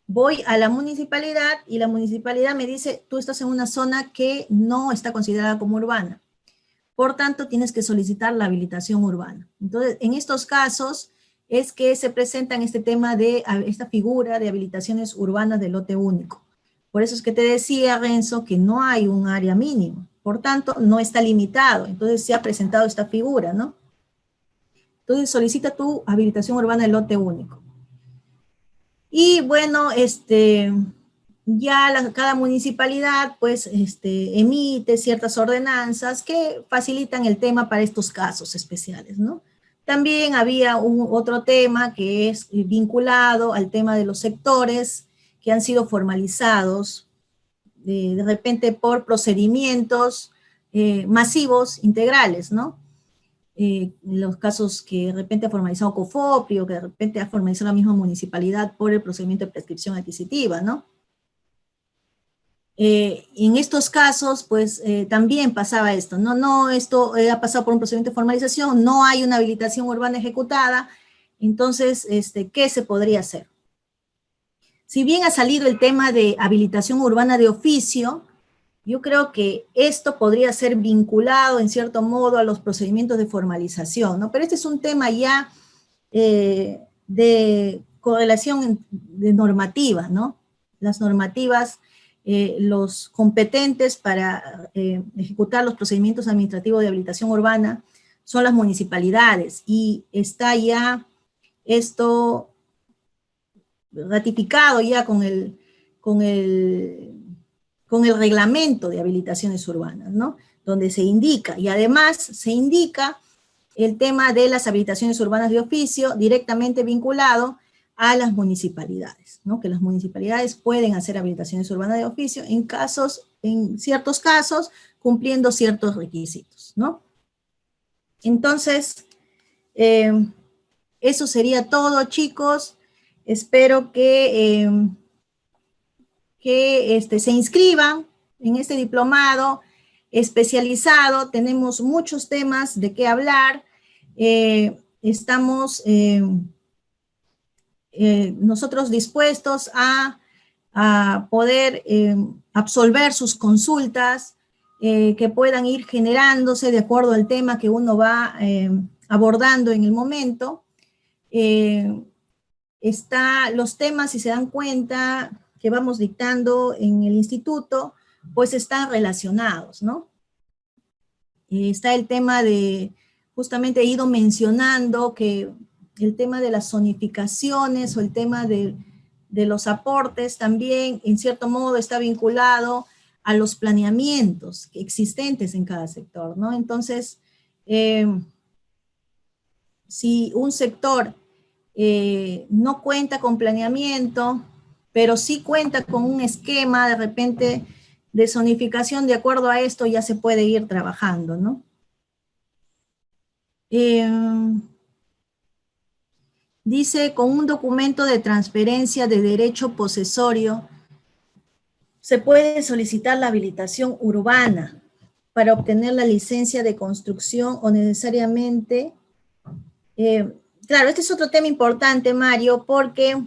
voy a la municipalidad y la municipalidad me dice, tú estás en una zona que no está considerada como urbana. Por tanto, tienes que solicitar la habilitación urbana. Entonces, en estos casos es que se presenta en este tema de esta figura de habilitaciones urbanas de lote único. Por eso es que te decía, Renzo, que no hay un área mínima. Por tanto, no está limitado. Entonces, se ha presentado esta figura, ¿no? Entonces, solicita tu habilitación urbana de lote único. Y bueno, ya cada municipalidad pues emite ciertas ordenanzas que facilitan el tema para estos casos especiales, ¿no? También había otro tema que es vinculado al tema de los sectores que han sido formalizados de repente por procedimientos masivos integrales, ¿no? Los casos que de repente ha formalizado COFOPRI o que de repente ha formalizado la misma municipalidad por el procedimiento de prescripción adquisitiva, ¿no? En estos casos, pues también pasaba esto, no esto ha pasado por un procedimiento de formalización, no hay una habilitación urbana ejecutada, entonces, ¿qué se podría hacer? Si bien ha salido el tema de habilitación urbana de oficio, yo creo que esto podría ser vinculado en cierto modo a los procedimientos de formalización, ¿no? Pero este es un tema ya de correlación de normativas, ¿no? Las normativas, los competentes para ejecutar los procedimientos administrativos de habilitación urbana son las municipalidades y está ya esto ratificado ya con el reglamento de habilitaciones urbanas, ¿no? Donde se indica, y además se indica el tema de las habilitaciones urbanas de oficio directamente vinculado a las municipalidades, ¿no? Que las municipalidades pueden hacer habilitaciones urbanas de oficio en ciertos casos, cumpliendo ciertos requisitos, ¿no? Entonces, eso sería todo, chicos. Espero que se inscriban en este diplomado especializado. Tenemos muchos temas de qué hablar. Estamos nosotros dispuestos a poder absolver sus consultas que puedan ir generándose de acuerdo al tema que uno va abordando en el momento. Los temas, si se dan cuenta, que vamos dictando en el instituto, pues están relacionados, ¿no? Está el tema de, justamente he ido mencionando que el tema de las zonificaciones o el tema de los aportes también, en cierto modo, está vinculado a los planeamientos existentes en cada sector, ¿no? Entonces, si un sector no cuenta con planeamiento, pero sí cuenta con un esquema de repente de zonificación, de acuerdo a esto ya se puede ir trabajando, ¿no? Dice, con un documento de transferencia de derecho posesorio, se puede solicitar la habilitación urbana para obtener la licencia de construcción o necesariamente... claro, este es otro tema importante, Mario, porque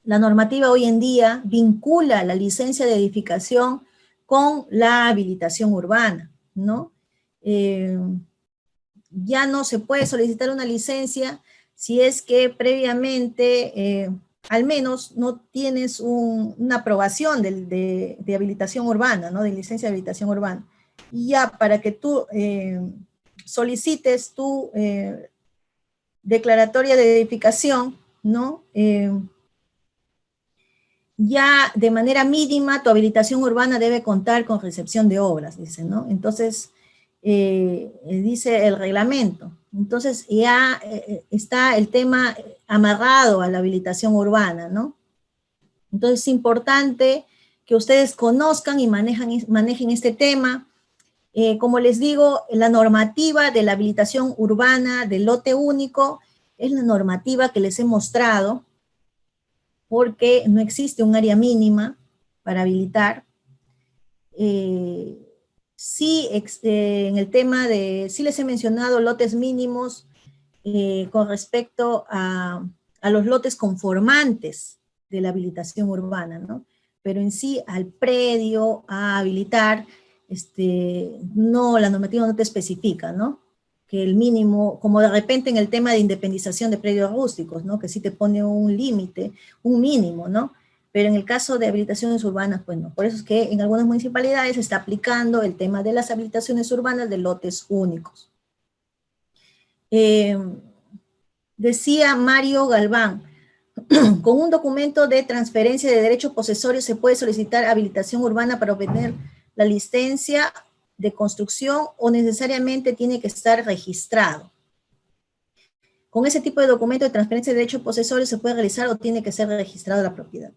la normativa hoy en día vincula la licencia de edificación con la habilitación urbana, ¿no? Ya no se puede solicitar una licencia si es que previamente, al menos, no tienes una aprobación de habilitación urbana, ¿no? De licencia de habilitación urbana. Y ya para que tú solicites tu declaratoria de edificación, ¿no? Ya de manera mínima tu habilitación urbana debe contar con recepción de obras, dice, ¿no? Entonces, dice el reglamento. Entonces ya está el tema amarrado a la habilitación urbana, ¿no? Entonces es importante que ustedes conozcan y manejen este tema. Como les digo, la normativa de la habilitación urbana del lote único es la normativa que les he mostrado, porque no existe un área mínima para habilitar. Sí, en el tema de, sí les he mencionado lotes mínimos con respecto a los lotes conformantes de la habilitación urbana, ¿no? Pero en sí, al predio a habilitar, no, la normativa no te especifica, ¿no? Que el mínimo, como de repente en el tema de independización de predios rústicos, ¿no? Que sí te pone un límite, un mínimo, ¿no? Pero en el caso de habilitaciones urbanas, pues no. Por eso es que en algunas municipalidades se está aplicando el tema de las habilitaciones urbanas de lotes únicos. Decía Mario Galván, con un documento de transferencia de derecho posesorio se puede solicitar habilitación urbana para obtener la licencia de construcción o necesariamente tiene que estar registrado. Con ese tipo de documento de transferencia de derechos posesorios se puede realizar o tiene que ser registrada la propiedad.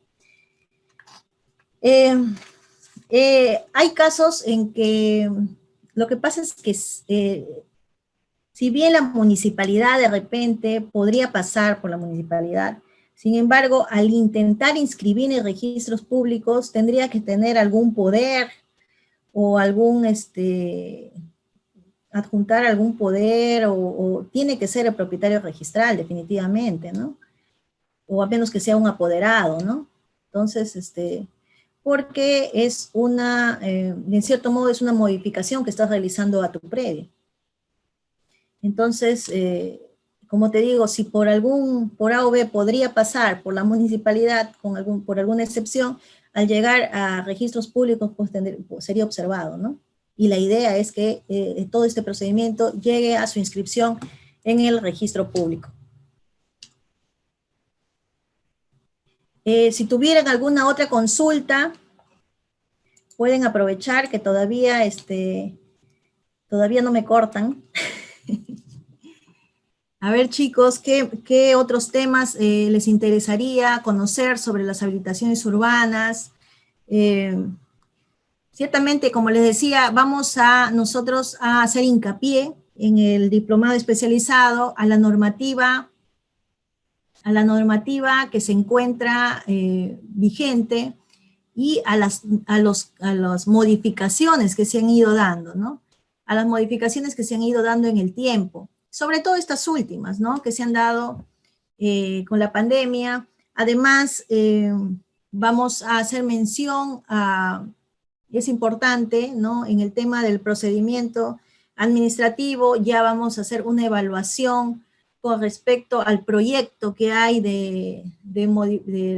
Hay casos en que lo que pasa es que si bien la municipalidad de repente podría pasar por la municipalidad, sin embargo, al intentar inscribir en registros públicos, tendría que tener algún poder o algún, adjuntar algún poder o tiene que ser el propietario registral, definitivamente, ¿no? O a menos que sea un apoderado, ¿no? Entonces, porque es una, en cierto modo es una modificación que estás realizando a tu predio. Entonces, como te digo, si por A o B podría pasar por la municipalidad por alguna excepción, al llegar a registros públicos pues sería observado, ¿no? Y la idea es que todo este procedimiento llegue a su inscripción en el registro público. Si tuvieran alguna otra consulta, pueden aprovechar que todavía, todavía no me cortan. A ver, chicos, ¿qué otros temas les interesaría conocer sobre las habilitaciones urbanas? Ciertamente, como les decía, vamos a nosotros a hacer hincapié en el diplomado especializado a la normativa que se encuentra vigente y a las modificaciones que se han ido dando, ¿no? A las modificaciones que se han ido dando en el tiempo, sobre todo estas últimas, ¿no? Que se han dado con la pandemia. Además, vamos a hacer mención es importante, ¿no? En el tema del procedimiento administrativo, ya vamos a hacer una evaluación con respecto al proyecto que hay de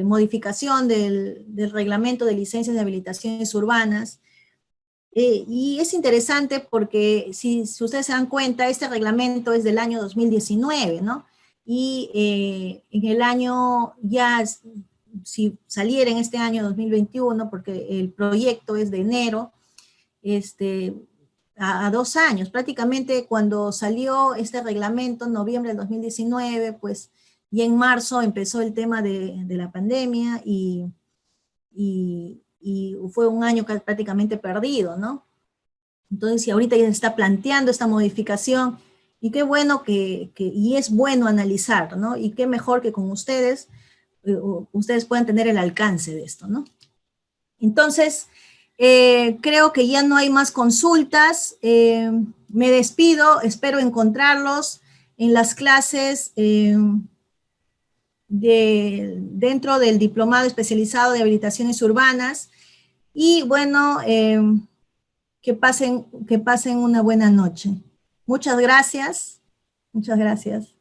modificación del reglamento de licencias de habilitaciones urbanas. Y es interesante porque si ustedes se dan cuenta, este reglamento es del año 2019, ¿no? Y en el año ya, si saliera en este año 2021, porque el proyecto es de enero, a 2 años, prácticamente cuando salió este reglamento en noviembre del 2019, pues y en marzo empezó el tema de la pandemia y fue un año prácticamente perdido, ¿no? Entonces, si ahorita ya se está planteando esta modificación, y qué bueno y es bueno analizar, ¿no? Y qué mejor que con ustedes, ustedes puedan tener el alcance de esto, ¿no? Entonces, creo que ya no hay más consultas. Me despido, espero encontrarlos en las clases dentro del diplomado especializado de habilitaciones urbanas. Y bueno, que pasen una buena noche. Muchas gracias. Muchas gracias.